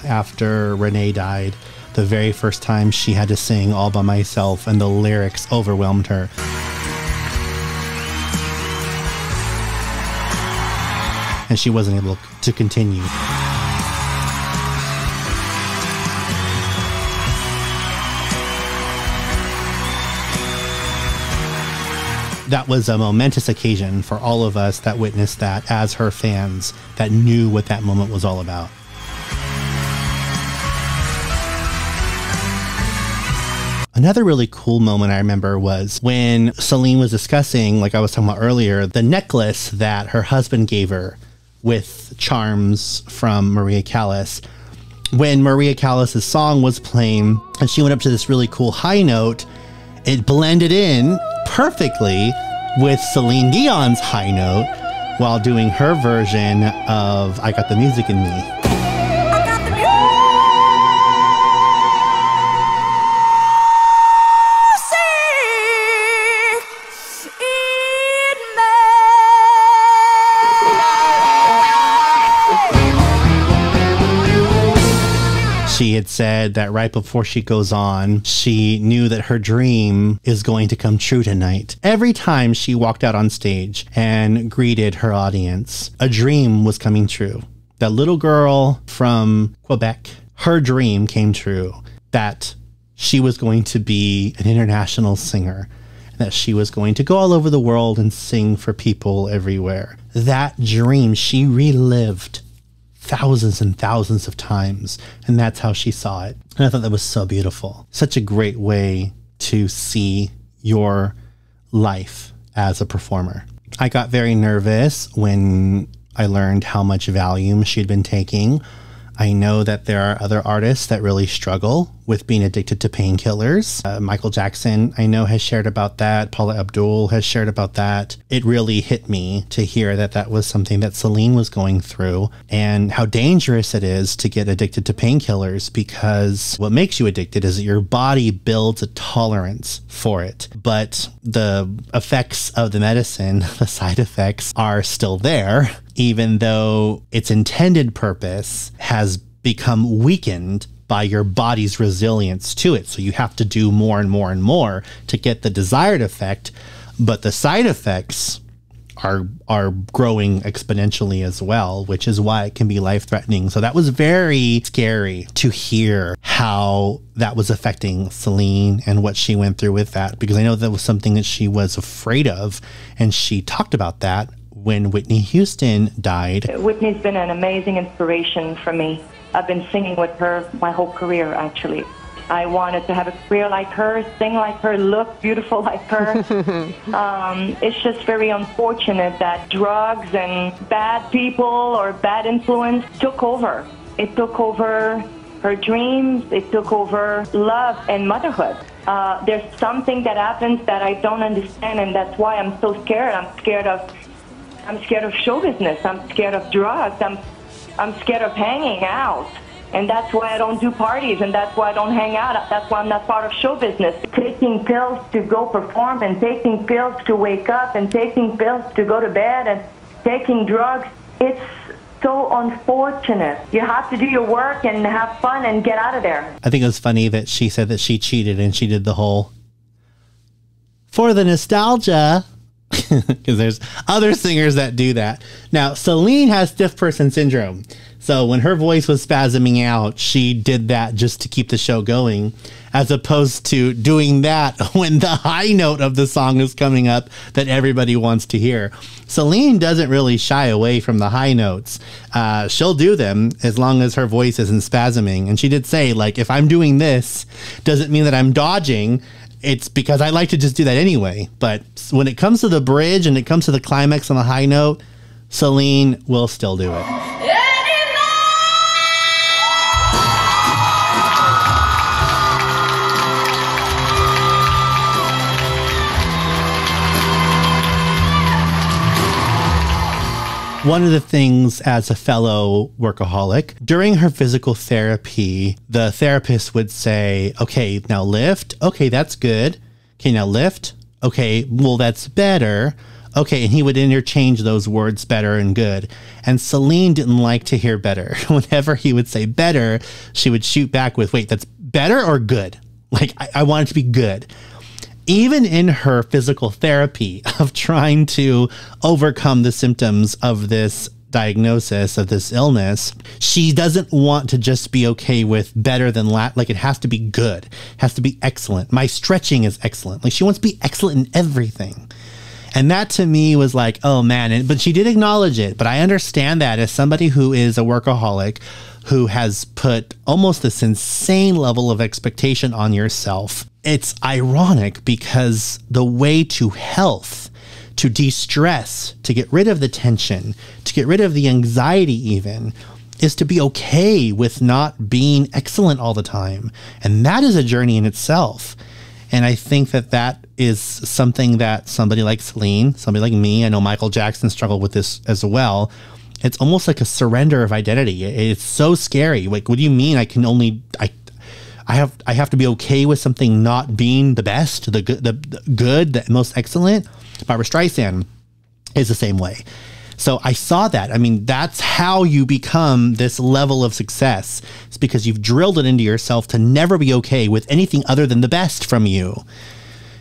after Renee died. The very first time she had to sing all by myself and the lyrics overwhelmed her. And she wasn't able to continue. That was a momentous occasion for all of us that witnessed that as her fans, that knew what that moment was all about. Another really cool moment I remember was when Celine was discussing, like I was talking about earlier, the necklace that her husband gave her with charms from Maria Callas. When Maria Callas' song was playing and she went up to this really cool high note, it blended in perfectly with Céline Dion's high note while doing her version of I Got the Music in Me. She had said that right before she goes on, she knew that her dream is going to come true tonight. Every time she walked out on stage and greeted her audience, a dream was coming true. That little girl from Quebec, her dream came true, that she was going to be an international singer, that she was going to go all over the world and sing for people everywhere. That dream she relived thousands and thousands of times, and that's how she saw it. And I thought that was so beautiful. Such a great way to see your life as a performer. I got very nervous when I learned how much Valium she'd been taking. I know that there are other artists that really struggle with being addicted to painkillers. Michael Jackson, I know, has shared about that. Paula Abdul has shared about that. It really hit me to hear that that was something that Celine was going through, and how dangerous it is to get addicted to painkillers, because what makes you addicted is that your body builds a tolerance for it. But the effects of the medicine, the side effects, are still there, even though its intended purpose has become weakened by your body's resilience to it. So you have to do more and more and more to get the desired effect, but the side effects are growing exponentially as well, which is why it can be life-threatening. So that was very scary to hear how that was affecting Celine and what she went through with that, because I know that was something that she was afraid of, and she talked about that when Whitney Houston died. Whitney's been an amazing inspiration for me. I've been singing with her my whole career, actually. I wanted to have a career like her, sing like her, look beautiful like her. It's just very unfortunate that drugs and bad people or bad influence took over. It took over her dreams. It took over love and motherhood. There's something that happens that I don't understand, and that's why I'm so scared. I'm scared of show business. I'm scared of drugs. I'm scared of hanging out. And that's why I don't do parties, and that's why I don't hang out. That's why I'm not part of show business. Taking pills to go perform, and taking pills to wake up, and taking pills to go to bed, and taking drugs, it's so unfortunate. You have to do your work and have fun and get out of there. I think it was funny that she said that she cheated, and she did the whole, for the nostalgia, because there's other singers that do that. Now, Celine has stiff person syndrome. So when her voice was spasming out, she did that just to keep the show going, as opposed to doing that when the high note of the song is coming up that everybody wants to hear. Celine doesn't really shy away from the high notes. She'll do them as long as her voice isn't spasming. And she did say, like, if I'm doing this, doesn't mean that I'm dodging. It's because I like to just do that anyway. But when it comes to the bridge and it comes to the climax on the high note, Celine will still do it. One of the things, as a fellow workaholic, during her physical therapy, the therapist would say, okay, now lift. Okay, that's good. Okay, now lift. Okay, well, that's better. Okay, and he would interchange those words, better and good. And Celine didn't like to hear better. Whenever he would say better, she would shoot back with, wait, that's better or good? Like, I want it to be good. Even in her physical therapy of trying to overcome the symptoms of this diagnosis, of this illness, she doesn't want to just be okay with better than like it has to be good, it has to be excellent. My stretching is excellent. Like, she wants to be excellent in everything. And that to me was like, oh man, but she did acknowledge it. But I understand that as somebody who is a workaholic, who has put almost this insane level of expectation on yourself. It's ironic because the way to health, to de-stress, to get rid of the tension, to get rid of the anxiety even, is to be okay with not being excellent all the time. And that is a journey in itself. And I think that that is something that somebody like Celine, somebody like me, I know Michael Jackson struggled with this as well. It's almost like a surrender of identity. It's so scary. Like, what do you mean I can only, I have to be okay with something not being the best, the good, the most excellent? Barbra Streisand is the same way. So I saw that. I mean, that's how you become this level of success. It's because you've drilled it into yourself to never be okay with anything other than the best from you.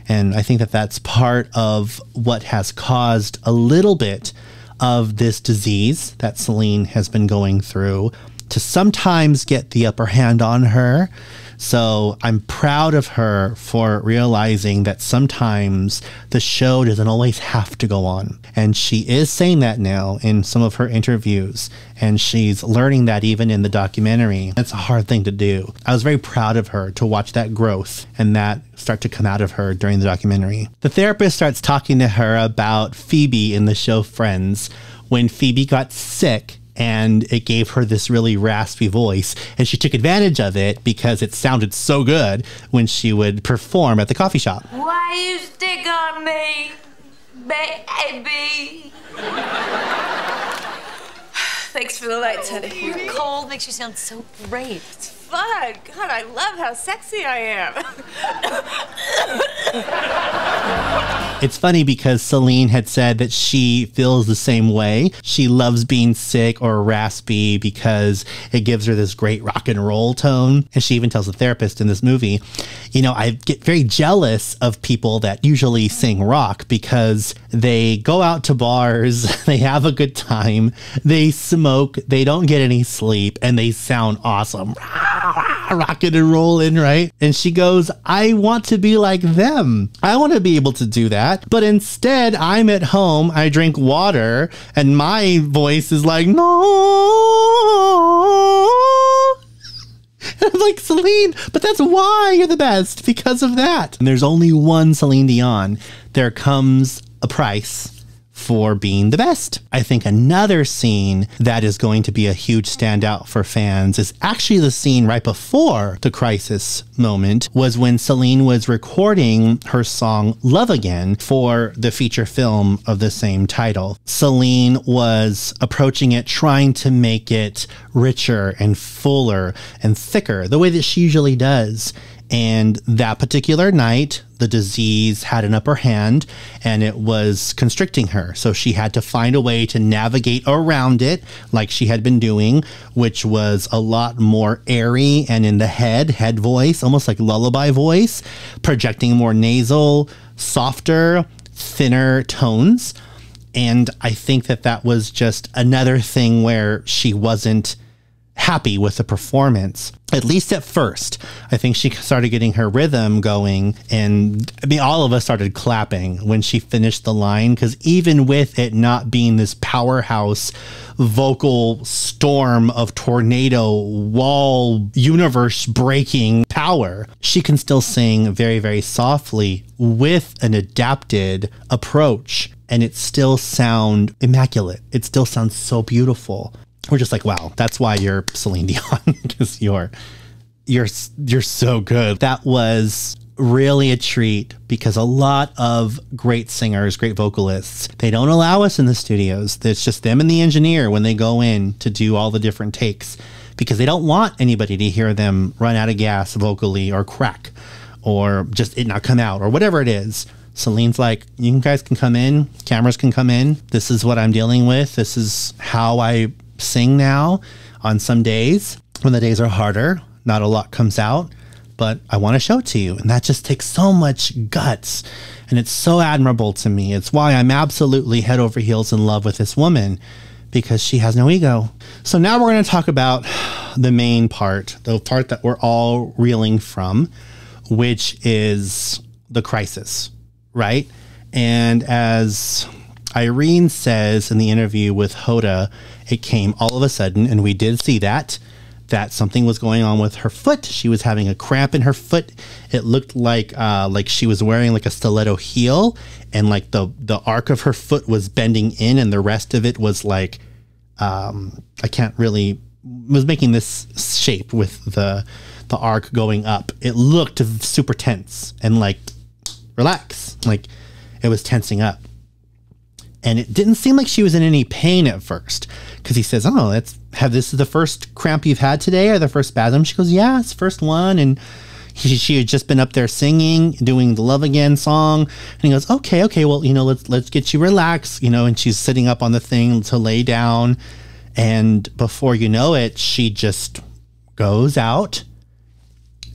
And I think that that's part of what has caused a little bit of this disease that Celine has been going through to sometimes get the upper hand on her. So I'm proud of her for realizing that sometimes the show doesn't always have to go on. And she is saying that now in some of her interviews. And she's learning that even in the documentary. It's a hard thing to do. I was very proud of her to watch that growth and that start to come out of her during the documentary. The therapist starts talking to her about Phoebe in the show Friends. When Phoebe got sick and it gave her this really raspy voice, and she took advantage of it because it sounded so good when she would perform at the coffee shop. Why you stick on me, baby? Thanks for the lights, honey. Your cold makes you sound so great. It's fun. God, I love how sexy I am. It's funny because Celine had said that she feels the same way. She loves being sick or raspy because it gives her this great rock and roll tone. And she even tells the therapist in this movie, you know, I get very jealous of people that usually sing rock because they go out to bars, they have a good time, they smoke, they don't get any sleep, and they sound awesome. Rocking and rolling, right? And she goes, I want to be like them. I want to be able to do that. But instead, I'm at home, I drink water, and my voice is like, no. And I'm like, Celine, but that's why you're the best, because of that. And there's only one Celine Dion. There comes a price for being the best. I think another scene that is going to be a huge standout for fans is actually the scene right before the crisis moment, was when Celine was recording her song Love Again for the feature film of the same title. Celine was approaching it, trying to make it richer and fuller and thicker, the way that she usually does. And that particular night, the disease had an upper hand and it was constricting her. So she had to find a way to navigate around it like she had been doing, which was a lot more airy and in the head voice, almost like lullaby voice, projecting more nasal, softer, thinner tones. And I think that that was just another thing where she wasn't happy with the performance, at least at first. I think she started getting her rhythm going, and I mean, all of us started clapping when she finished the line, because even with it not being this powerhouse vocal storm of tornado wall universe breaking power, she can still sing very, very softly with an adapted approach, and it still sounds immaculate. It still sounds so beautiful. We're just like, wow, that's why you're Celine Dion, because you're so good. That was really a treat, because a lot of great singers, great vocalists, they don't allow us in the studios. It's just them and the engineer when they go in to do all the different takes, because they don't want anybody to hear them run out of gas vocally or crack or just it not come out or whatever it is. Celine's like, you guys can come in, cameras can come in. This is what I'm dealing with. This is how I sing now. On some days, when the days are harder, not a lot comes out, but I want to show it to you. And that just takes so much guts. And it's so admirable to me. It's why I'm absolutely head over heels in love with this woman, because she has no ego. So now we're going to talk about the main part, the part that we're all reeling from, which is the crisis, right? And as Irene says in the interview with Hoda, it came all of a sudden, and we did see that something was going on with her foot. She was having a cramp in her foot. It looked like she was wearing like a stiletto heel, and like the arc of her foot was bending in, and the rest of it was like, was making this shape with the arc going up. It looked super tense and like, relax, like it was tensing up. And it didn't seem like she was in any pain at first, because he says, oh, this is the first cramp you've had today, or the first spasm? She goes, yeah, it's the first one. And she had just been up there singing, doing the Love Again song. And he goes, okay, well, let's get you relaxed, and she's sitting up on the thing to lay down. And before you know it, she just goes out.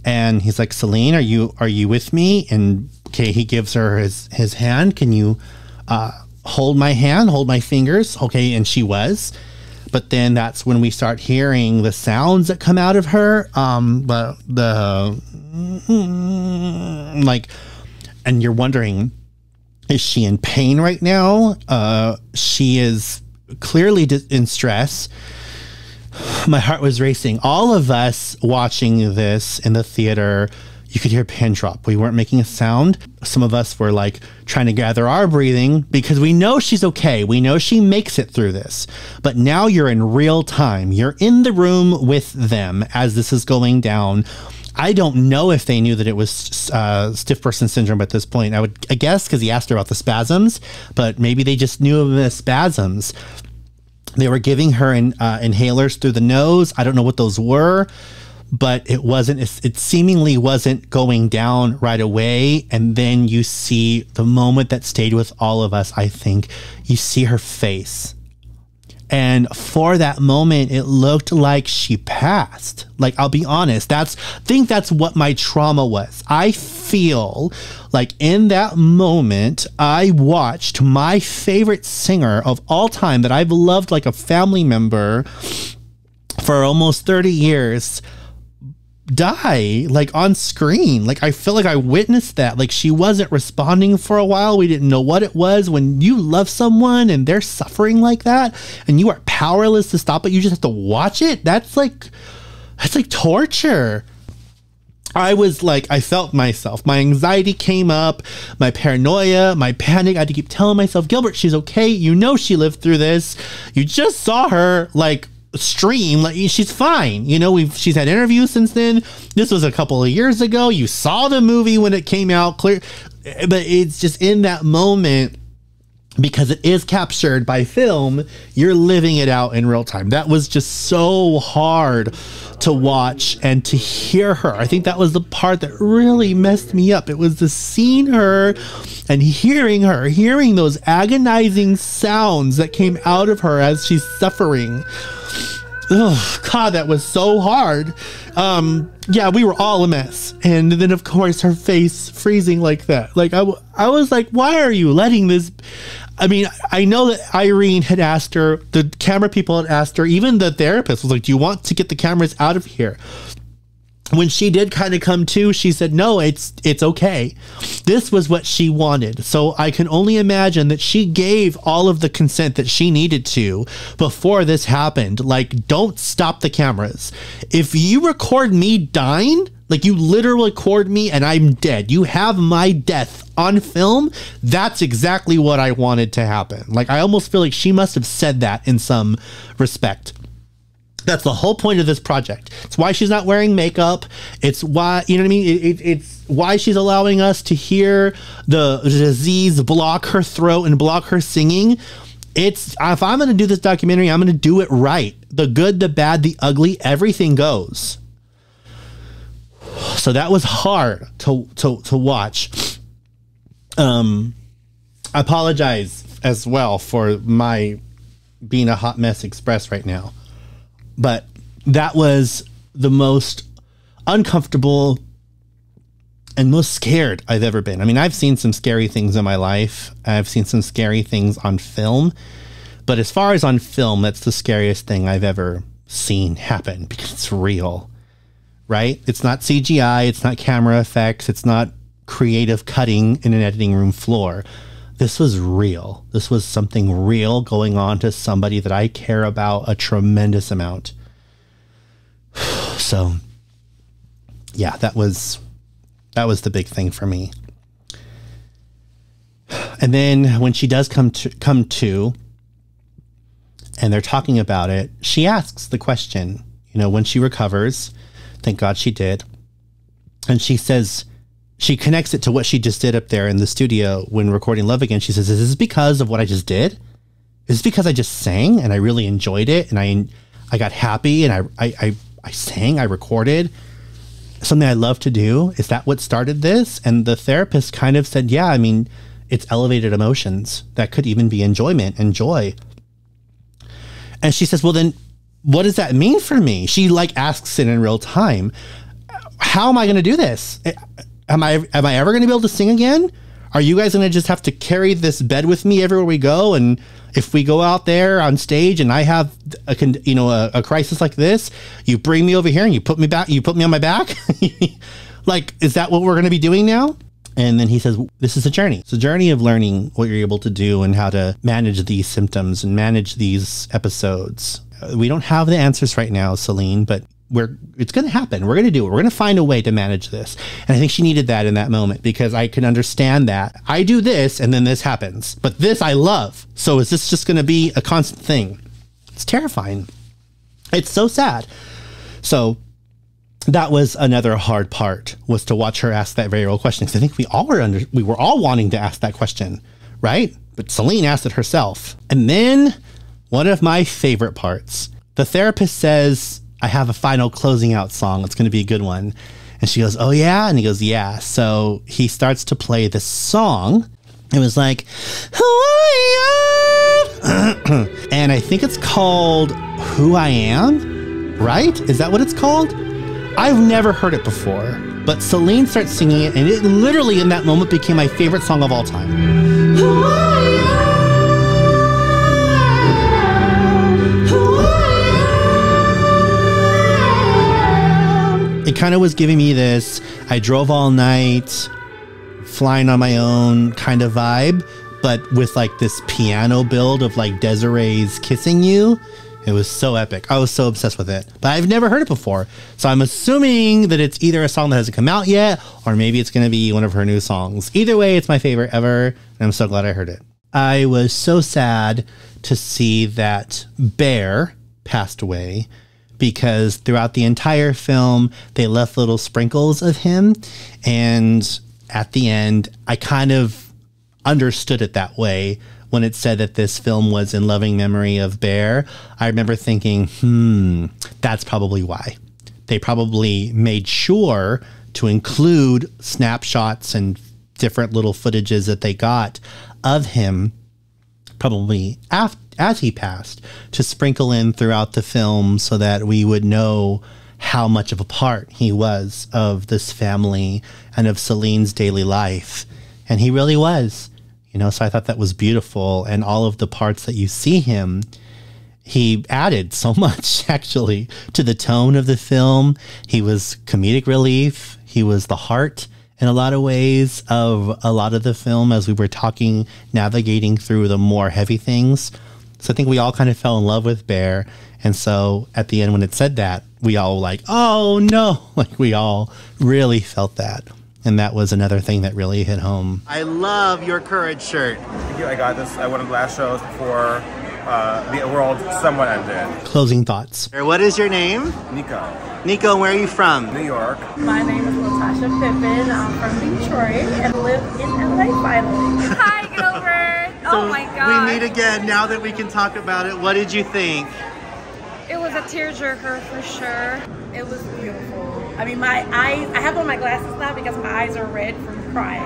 And he's like, Celine, are you with me? And okay, he gives her his hand. Can you hold my hand, hold my fingers? Okay, and she was. But then that's when we start hearing the sounds that come out of her, and you're wondering, is she in pain right now? She is clearly in stress. My heart was racing. All of us watching this in the theater, You could hear a pin drop. We weren't making a sound. Some of us were like trying to gather our breathing because we know she's okay. We know she makes it through this. But now you're in real time. You're in the room with them as this is going down. I don't know if they knew that it was stiff person syndrome at this point. I guess because he asked her about the spasms, but maybe they just knew of the spasms. They were giving her inhalers through the nose. I don't know what those were, but it seemingly wasn't going down right away. And then you see the moment that stayed with all of us, I think, you see her face. And for that moment, it looked like she passed. Like, I'll be honest, I think that's what my trauma was. I feel like in that moment, I watched my favorite singer of all time that I've loved like a family member for almost 30 years die, like on screen. Like, I feel like I witnessed that. Like, she wasn't responding for a while. We didn't know what it was. When you love someone and they're suffering like that and you are powerless to stop it, you just have to watch it. That's like torture. I felt myself. My anxiety came up, my paranoia, my panic. I had to keep telling myself, Gilbert, she's okay. You know, she lived through this. You just saw her like stream, like she's fine. You know, she's had interviews since then. This was a couple of years ago. You saw the movie when it came out, clear, but it's just in that moment, because it is captured by film, you're living it out in real time. That was just so hard to watch and to hear her. I think that was the part that really messed me up. It was to seeing her and hearing her, hearing those agonizing sounds that came out of her as she's suffering. Oh God, that was so hard. Yeah, we were all a mess. And then of course her face freezing like that. Like I was like, why are you letting this? I mean, I know that Irene had asked her, the camera people had asked her, even the therapist was like, do you want to get the cameras out of here? When she did kind of come to, she said, no, it's okay. This was what she wanted. So I can only imagine that she gave all of the consent that she needed to before this happened. Like, don't stop the cameras. If you record me dying, like you literally record me and I'm dead, you have my death on film, that's exactly what I wanted to happen. Like, I almost feel like she must have said that in some respect. That's the whole point of this project. It's why she's not wearing makeup. It's why, you know what I mean? It's why she's allowing us to hear the disease block her throat and block her singing. If I'm going to do this documentary, I'm going to do it right. The good, the bad, the ugly, everything goes. So that was hard to watch. I apologize as well for my being a hot mess express right now. But that was the most uncomfortable and most scared I've ever been. I mean, I've seen some scary things in my life. I've seen some scary things on film. But as far as on film, that's the scariest thing I've ever seen happen because it's real, right? It's not CGI. It's not camera effects. It's not creative cutting in an editing room floor. This was real. This was something real going on to somebody that I care about a tremendous amount. So, yeah, that was the big thing for me. And then when she does come to, and they're talking about it, she asks the question, you know, when she recovers, thank God she did. And she says, she connects it to what she just did up there in the studio when recording Love Again. She says, is this because of what I just did? Is this because I just sang and I really enjoyed it and I got happy and I sang, I recorded something I love to do? Is that what started this? And the therapist kind of said, yeah, I mean, it's elevated emotions. That could even be enjoyment and joy. And she says, well, then what does that mean for me? She like asks it in real time. How am I going to do this? Am I ever going to be able to sing again? Are you guys going to just have to carry this bed with me everywhere we go? And if we go out there on stage and I have a crisis like this, you bring me over here and you put me on my back. Like, is that what we're going to be doing now? And then he says, this is a journey. It's a journey of learning what you're able to do and how to manage these symptoms and manage these episodes. We don't have the answers right now, Celine, but it's going to happen. We're going to do it. We're going to find a way to manage this. And I think she needed that in that moment, because I can understand that. I do this and then this happens, but this I love. So is this just going to be a constant thing? It's terrifying. It's so sad. So that was another hard part, was to watch her ask that very real question. Because I think we were all wanting to ask that question, right? But Celine asked it herself. And then one of my favorite parts, the therapist says, I have a final closing out song. It's going to be a good one. And she goes, oh yeah? And he goes, yeah. So he starts to play this song. It was like, who I am. And I think it's called Who I Am, right? Is that what it's called? I've never heard it before, but Celine starts singing it, and it literally in that moment became my favorite song of all time. Who I am, who I am. It kind of was giving me this I drove all night, flying on my own kind of vibe, but with like this piano build of like Desiree's Kissing You. It was so epic. I was so obsessed with it, but I've never heard it before. So I'm assuming that it's either a song that hasn't come out yet, or maybe it's going to be one of her new songs. Either way, it's my favorite ever, and I'm so glad I heard it. I was so sad to see that Bear passed away, because throughout the entire film, they left little sprinkles of him. And at the end, I kind of understood it that way. When it said that this film was in loving memory of Bear, I remember thinking, that's probably why. They probably made sure to include snapshots and different little footages that they got of him, probably as he passed, to sprinkle in throughout the film so that we would know how much of a part he was of this family and of Celine's daily life. And he really was. You know, so I thought that was beautiful. And all of the parts that you see him, he added so much, actually, to the tone of the film. He was comedic relief. He was the heart, in a lot of ways, of a lot of the film as we were talking, navigating through the more heavy things. So I think we all kind of fell in love with Bear. And so at the end, when it said that, we all were like, oh, no. Like, we all really felt that. And that was another thing that really hit home. I love your Courage shirt. Thank you. I got this at one of the last shows before the world somewhat ended. Closing thoughts. What is your name? Nico. Nico, where are you from? New York. My name is Latasha Pippin. I'm from Detroit and live in LA finally. Hi, Gilbert. So oh my God. We meet again now that we can talk about it. What did you think? It was a tearjerker for sure. It was beautiful. I mean, my eyes, I have on my glasses now because my eyes are red from crying.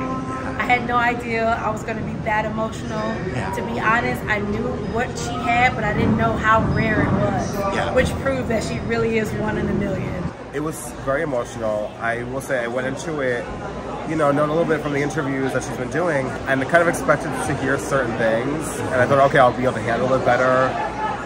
I had no idea I was going to be that emotional. Yeah. To be honest, I knew what she had, but I didn't know how rare it was, which proved that she really is one in a million. It was very emotional. I will say I went into it, you know, knowing a little bit from the interviews that she's been doing, and kind of expected to hear certain things. And I thought, okay, I'll be able to handle it better,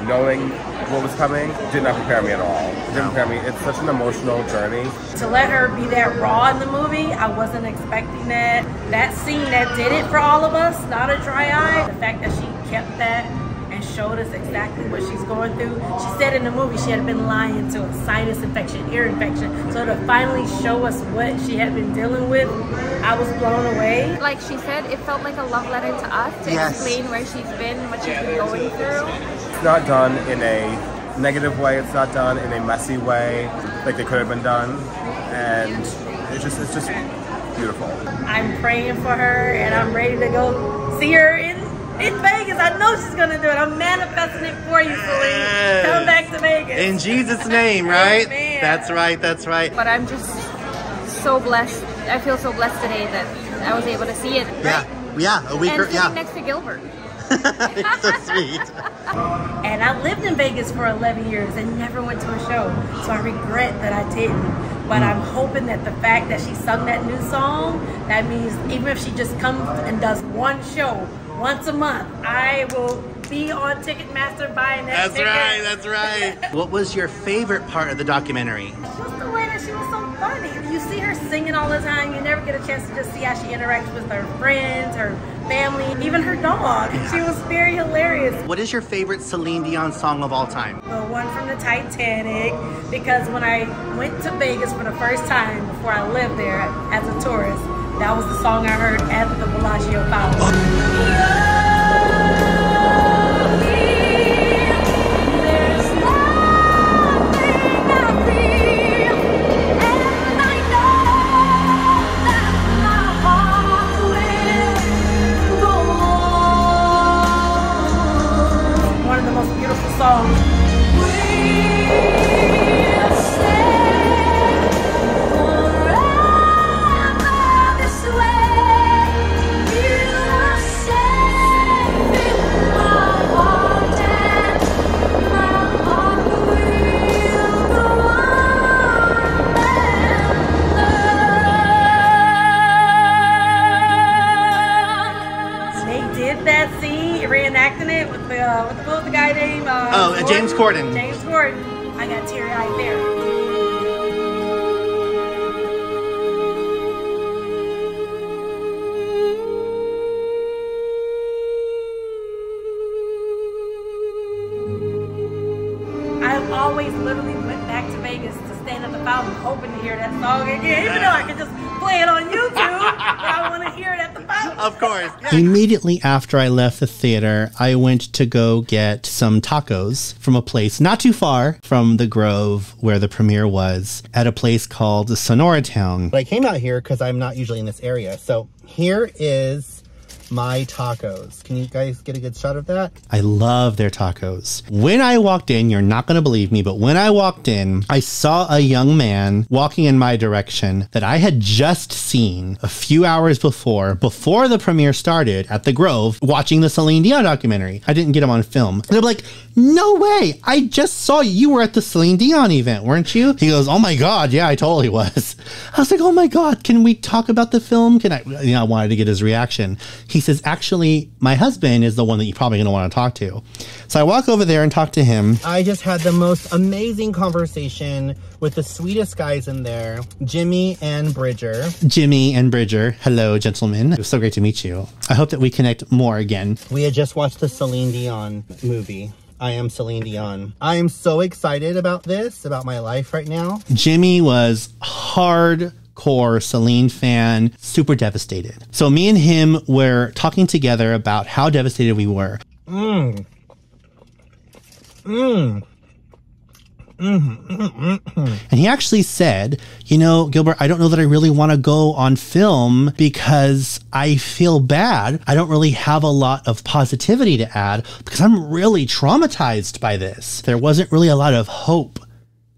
knowing what was coming. Did not prepare me at all. It didn't prepare me. It's such an emotional journey. To let her be that raw in the movie, I wasn't expecting that. That scene that did it for all of us, not a dry eye. The fact that she kept that and showed us exactly what she's going through. She said in the movie she had been lying to a sinus infection, ear infection. So to finally show us what she had been dealing with, I was blown away. Like she said, it felt like a love letter to us to explain where she's been, what she's been going through. It's not done in a negative way. It's not done in a messy way like they could have been done. And it's just beautiful. I'm praying for her and I'm ready to go see her in Vegas. I know she's gonna do it. I'm manifesting it for you, Celine. Come back to Vegas. In Jesus' name, right? Amen. That's right, that's right. But I'm just so blessed. I feel so blessed today that I was able to see it. Yeah, right? Yeah, a week and sitting next to Gilbert. It's so sweet. And I lived in Vegas for 11 years and never went to a show. So I regret that I didn't. But I'm hoping that the fact that she sung that new song, that means even if she just comes and does one show once a month, I will be on Ticketmaster buying that ticket. That's right. What was your favorite part of the documentary? Just the way that she was so funny. You see her singing all the time. You never get a chance to just see how she interacts with her friends, her family, even her dog. She was very hilarious. What is your favorite Celine Dion song of all time? The one from the Titanic, because when I went to Vegas for the first time before I lived there as a tourist, that was the song I heard at the Bellagio fountain. What the guy named? James Corden. James Corden. I got teary-eyed there. I always literally went back to Vegas to stand at the fountain hoping to hear that song again, even though I could just play it on YouTube, but I want to hear it at the fountain. Of course. Yeah. Immediately after I left the theater, I went to go get some tacos from a place not too far from the Grove where the premiere was, at a place called Sonoratown. But I came out here because I'm not usually in this area. So here is my tacos. Can you guys get a good shot of that? I love their tacos. When I walked in, you're not going to believe me, but when I walked in, I saw a young man walking in my direction that I had just seen a few hours before the premiere started at the Grove, watching the Celine Dion documentary. I didn't get him on film. And they're like, no way, I just saw you. You were at the Celine Dion event, weren't you? He goes, oh my God, yeah, I totally was. I was like, oh my God, can we talk about the film? I wanted to get his reaction. He says, actually, my husband is the one that you're probably going to want to talk to. So I walk over there and talk to him. I just had the most amazing conversation with the sweetest guys in there, Jimmy and Bridger. Jimmy and Bridger, hello, gentlemen. It was so great to meet you. I hope that we connect more again. We had just watched the Celine Dion movie. I Am Celine Dion. I am so excited about this, about my life right now. Jimmy was hardcore Celine fan, super devastated. So me and him were talking together about how devastated we were. And he actually said, you know, Gilbert, I don't know that I really want to go on film because I feel bad. I don't really have a lot of positivity to add because I'm really traumatized by this. There wasn't really a lot of hope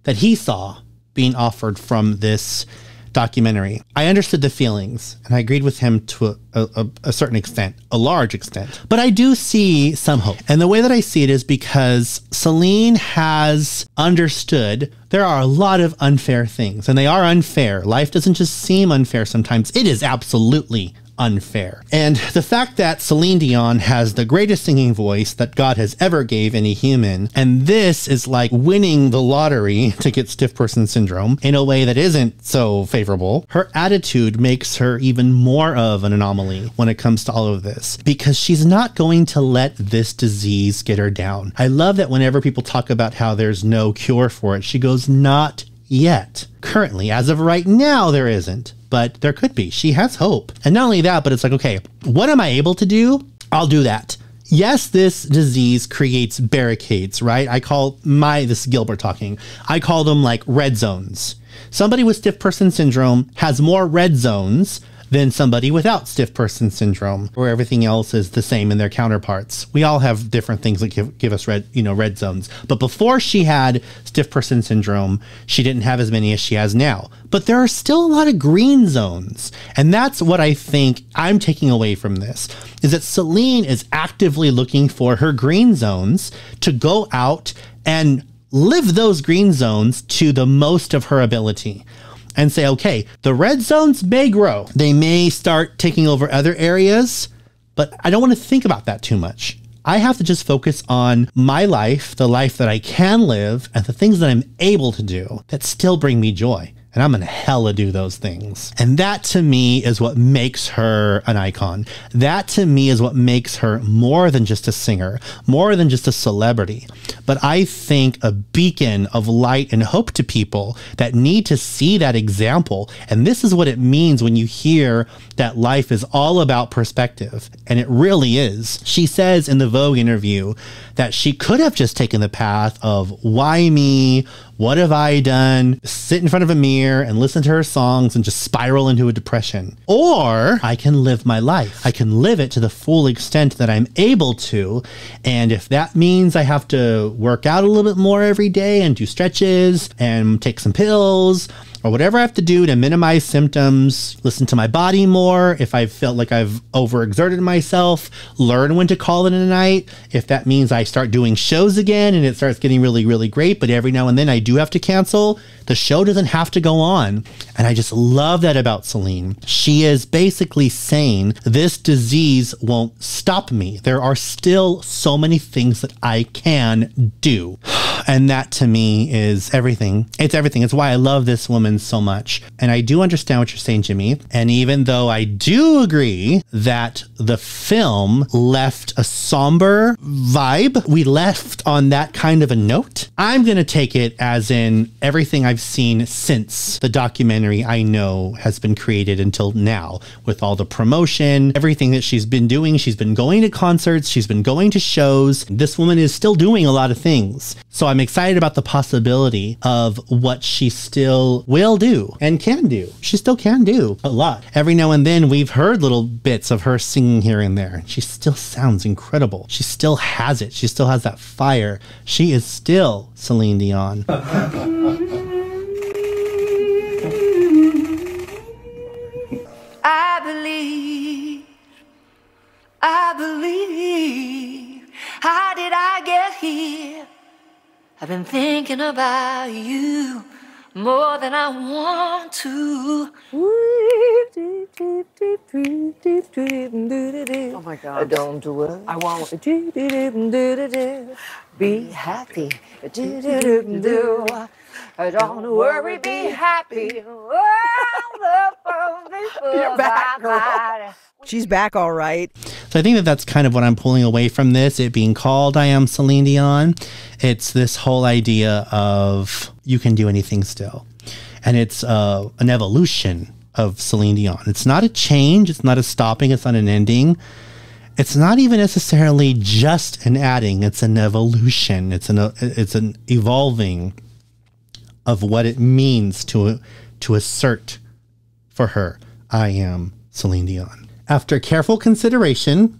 that he saw being offered from this documentary. I understood the feelings and I agreed with him to a certain extent, a large extent, but I do see some hope. And the way that I see it is because Celine has understood there are a lot of unfair things, and they are unfair. Life doesn't just seem unfair sometimes. It is absolutely unfair. And the fact that Celine Dion has the greatest singing voice that God has ever gave any human, and this is like winning the lottery to get stiff person syndrome in a way that isn't so favorable, her attitude makes her even more of an anomaly when it comes to all of this, because she's not going to let this disease get her down. I love that whenever people talk about how there's no cure for it, she goes, not yet. Currently, as of right now, there isn't. But there could be. She has hope. And not only that, but it's like, okay, what am I able to do? I'll do that. Yes, this disease creates barricades, right? This is Gilbert talking. I call them like red zones. Somebody with stiff person syndrome has more red zones than somebody without stiff person syndrome, where everything else is the same in their counterparts. We all have different things that give us red zones. But before she had stiff person syndrome, she didn't have as many as she has now. But there are still a lot of green zones. And that's what I think I'm taking away from this, is that Celine is actively looking for her green zones to go out and live those green zones to the most of her ability. And say, okay, the red zones may grow. They may start taking over other areas, but I don't want to think about that too much. I have to just focus on my life, the life that I can live, and the things that I'm able to do that still bring me joy. and I'm gonna hella do those things. And that to me is what makes her an icon. That to me is what makes her more than just a singer, more than just a celebrity, but I think a beacon of light and hope to people that need to see that example. And this is what it means when you hear that life is all about perspective, and it really is. She says in the Vogue interview that she could have just taken the path of why me? What have I done? Sit in front of a mirror and listen to her songs and just spiral into a depression. Or I can live my life. I can live it to the full extent that I'm able to. And if that means I have to work out a little bit more every day and do stretches and take some pills, or whatever I have to do to minimize symptoms, listen to my body more, if I felt like I've overexerted myself, learn when to call it a night, if that means I start doing shows again and it starts getting really, really great, but every now and then I do have to cancel, the show doesn't have to go on. And I just love that about Celine. She is basically saying this disease won't stop me. There are still so many things that I can do. And that to me is everything. It's everything. It's why I love this woman so much. And I do understand what you're saying, Jimmy. And even though I do agree that the film left a somber vibe, we left on that kind of a note, I'm going to take it as in everything I've seen since the documentary I know has been created until now, with all the promotion, everything that she's been doing. She's been going to concerts. She's been going to shows. This woman is still doing a lot of things. So I'm excited about the possibility of what she still will do and can do. She still can do a lot. Every now and then we've heard little bits of her singing here and there. She still sounds incredible. She still has it. She still has that fire. She is still Celine Dion. I believe, how did I get here? I've been thinking about you more than I want to. Oh my God. Don't do it. I won't. Be happy. Don't worry, be happy. You're back, girl. She's back all right. So I think that that's kind of what I'm pulling away from this, it being called I Am Celine Dion. It's this whole idea of you can do anything still. And it's an evolution of Celine Dion. It's not a change. It's not a stopping. It's not an ending. It's not even necessarily just an adding. It's an evolution. It's an evolving of what it means to assert for her, I am Celine Dion. After careful consideration,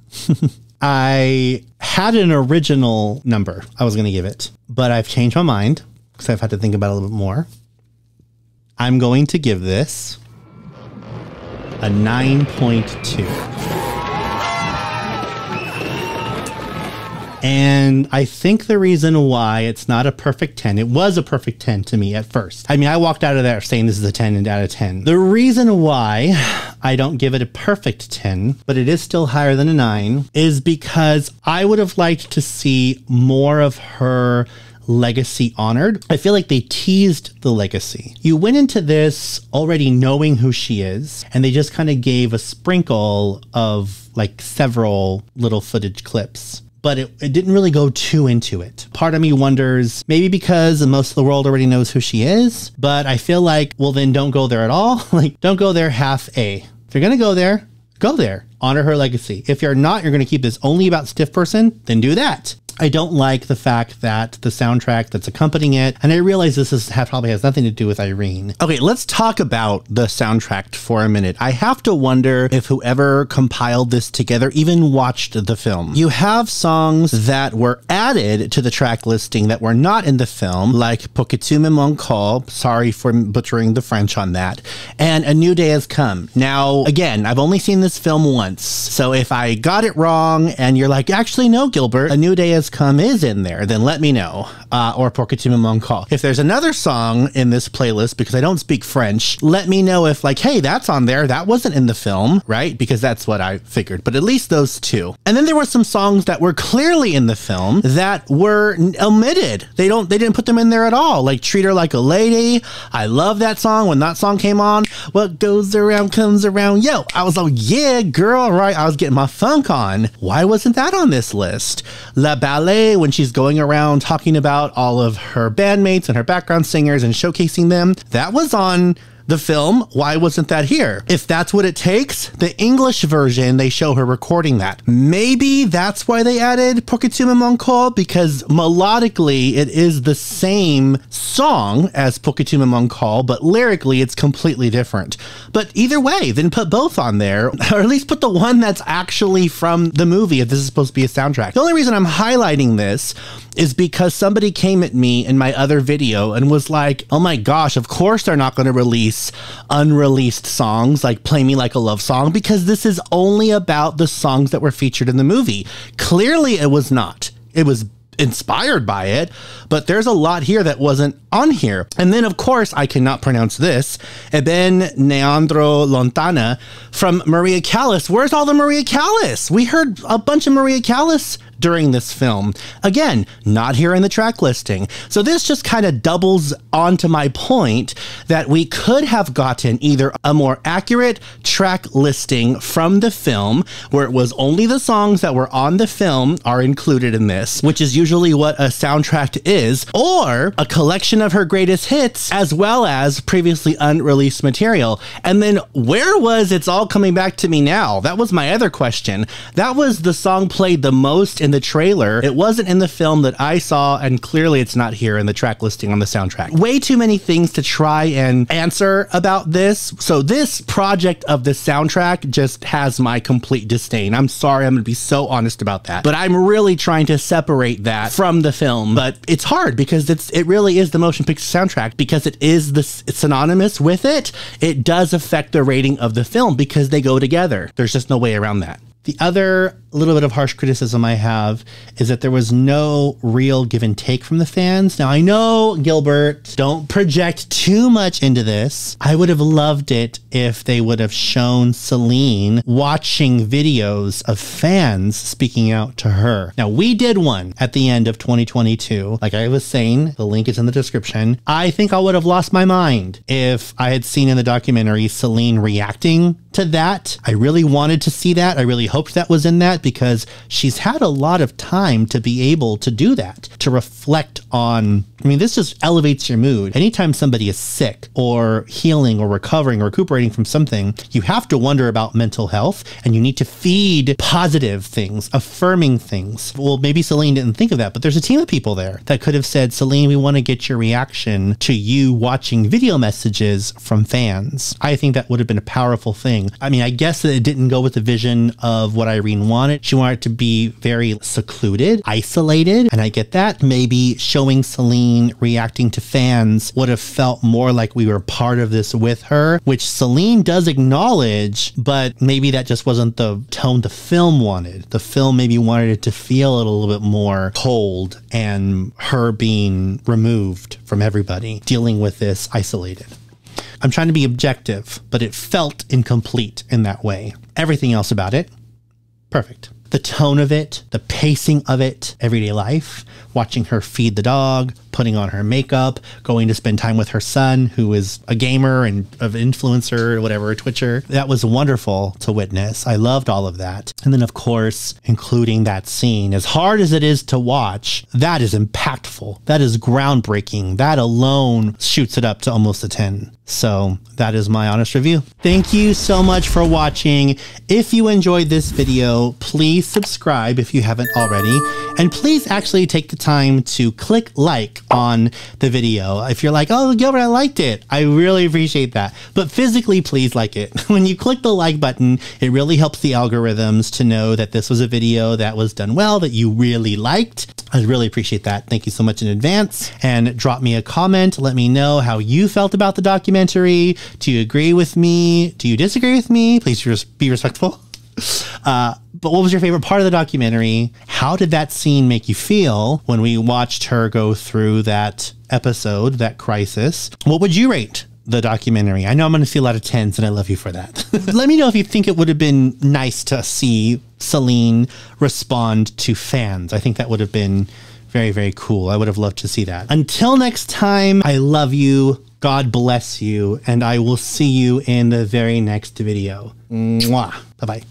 I had an original number I was going to give it, but I've changed my mind because I've had to think about it a little bit more. I'm going to give this a 9.2. And I think the reason why it's not a perfect 10, it was a perfect 10 to me at first. I mean, I walked out of there saying this is a 10 out of 10. The reason why I don't give it a perfect 10, but it is still higher than a 9, is because I would have liked to see more of her legacy honored. I feel like they teased the legacy. You went into this already knowing who she is, and they just kind of gave a sprinkle of like several little footage clips. But it didn't really go too into it. Part of me wonders, maybe because most of the world already knows who she is, but I feel like, well, then don't go there at all. Like, don't go there half A. If you're gonna go there, honor her legacy. If you're not, you're gonna keep this only about Stiff Person, then do that. I don't like the fact that the soundtrack that's accompanying it, and I realize this probably has nothing to do with Irene. Okay, let's talk about the soundtrack for a minute. I have to wonder if whoever compiled this together even watched the film. You have songs that were added to the track listing that were not in the film, like Pour que tu me manques, sorry for butchering the French on that, and A New Day Has Come. Now, again, I've only seen this film once, so if I got it wrong and you're like, actually no, Gilbert, A New Day Has Come is in there, then let me know. or Pour que tu me manques. If there's another song in this playlist, because I don't speak French, let me know if like, hey, that's on there. That wasn't in the film, right? Because that's what I figured. But at least those two. And then there were some songs that were clearly in the film that were omitted. They didn't put them in there at all. Like Treat Her Like a Lady. I love that song. When that song came on, what goes around comes around. Yo, I was like, yeah, girl, right? I was getting my funk on. Why wasn't that on this list? La Ballet, when she's going around talking about all of her bandmates and her background singers and showcasing them, that was on the film. Why wasn't that here? If that's what it takes, the English version, they show her recording that. Maybe that's why they added Pour que tu me manques, because melodically it is the same song as Pour que tu me manques, but lyrically it's completely different. But either way, then put both on there, or at least put the one that's actually from the movie if this is supposed to be a soundtrack. The only reason I'm highlighting this is because somebody came at me in my other video and was like, oh my gosh, of course they're not going to release unreleased songs like Play Me Like a Love Song, because this is only about the songs that were featured in the movie. Clearly it was not. It was inspired by it, but there's a lot here that wasn't on here. And then of course, I cannot pronounce this, Ben Neandro Lontana from Maria Callas. Where's all the Maria Callas? We heard a bunch of Maria Callas during this film. Again, not here in the track listing. So this just kind of doubles onto my point that we could have gotten either a more accurate track listing from the film, where it was only the songs that were on the film are included in this, which is usually what a soundtrack is, or a collection of her greatest hits, as well as previously unreleased material. And then where was It's All Coming Back to Me Now? That was my other question. That was the song played the most in the trailer. It wasn't in the film that I saw, and clearly it's not here in the track listing on the soundtrack. Way too many things to try and answer about this. So this project of the soundtrack just has my complete disdain. I'm sorry, I'm gonna be so honest about that. But I'm really trying to separate that from the film. But it's hard because it really is the motion picture soundtrack, because it's synonymous with it. It does affect the rating of the film because they go together. There's just no way around that. The other little bit of harsh criticism I have is that there was no real give and take from the fans. Now, I know, Gilbert, don't project too much into this. I would have loved it if they would have shown Celine watching videos of fans speaking out to her. Now, we did one at the end of 2022. Like I was saying, the link is in the description. I think I would have lost my mind if I had seen in the documentary Celine reacting to that. I really wanted to see that. I really hoped that was in that, because she's had a lot of time to be able to do that, to reflect on. I mean, this just elevates your mood. Anytime somebody is sick or healing or recovering or recuperating from something, you have to wonder about mental health, and you need to feed positive things, affirming things. Well, maybe Celine didn't think of that, but there's a team of people there that could have said, Celine, we want to get your reaction to you watching video messages from fans. I think that would have been a powerful thing. I mean, I guess that it didn't go with the vision of what Irene wanted. She wanted it to be very secluded, isolated, and I get that. Maybe showing Celine reacting to fans would have felt more like we were part of this with her, which Celine does acknowledge, but maybe that just wasn't the tone the film wanted. The film maybe wanted it to feel a little bit more cold and her being removed from everybody, dealing with this isolated. I'm trying to be objective, but it felt incomplete in that way. Everything else about it, perfect. The tone of it, the pacing of it, everyday life, watching her feed the dog, putting on her makeup, going to spend time with her son, who is a gamer and an influencer, whatever, a Twitcher. That was wonderful to witness. I loved all of that. And then, of course, including that scene, as hard as it is to watch, that is impactful. That is groundbreaking. That alone shoots it up to almost a 10. So that is my honest review. Thank you so much for watching. If you enjoyed this video, please subscribe if you haven't already. And please actually take the time to click like on the video. If you're like, oh, Gilbert, I liked it. I really appreciate that. But physically, please like it. When you click the like button, it really helps the algorithms to know that this was a video that was done well, that you really liked. I really appreciate that. Thank you so much in advance. And drop me a comment. Let me know how you felt about the documentary. Do you agree with me? Do you disagree with me? Please just be respectful. But what was your favorite part of the documentary? How did that scene make you feel when we watched her go through that episode, that crisis? What would you rate the documentary? I know I'm going to see a lot of 10s, and I love you for that. Let me know if you think it would have been nice to see Celine respond to fans. I think that would have been very, very cool. I would have loved to see that. Until next time, I love you. God bless you. And I will see you in the very next video. Mwah. Bye-bye.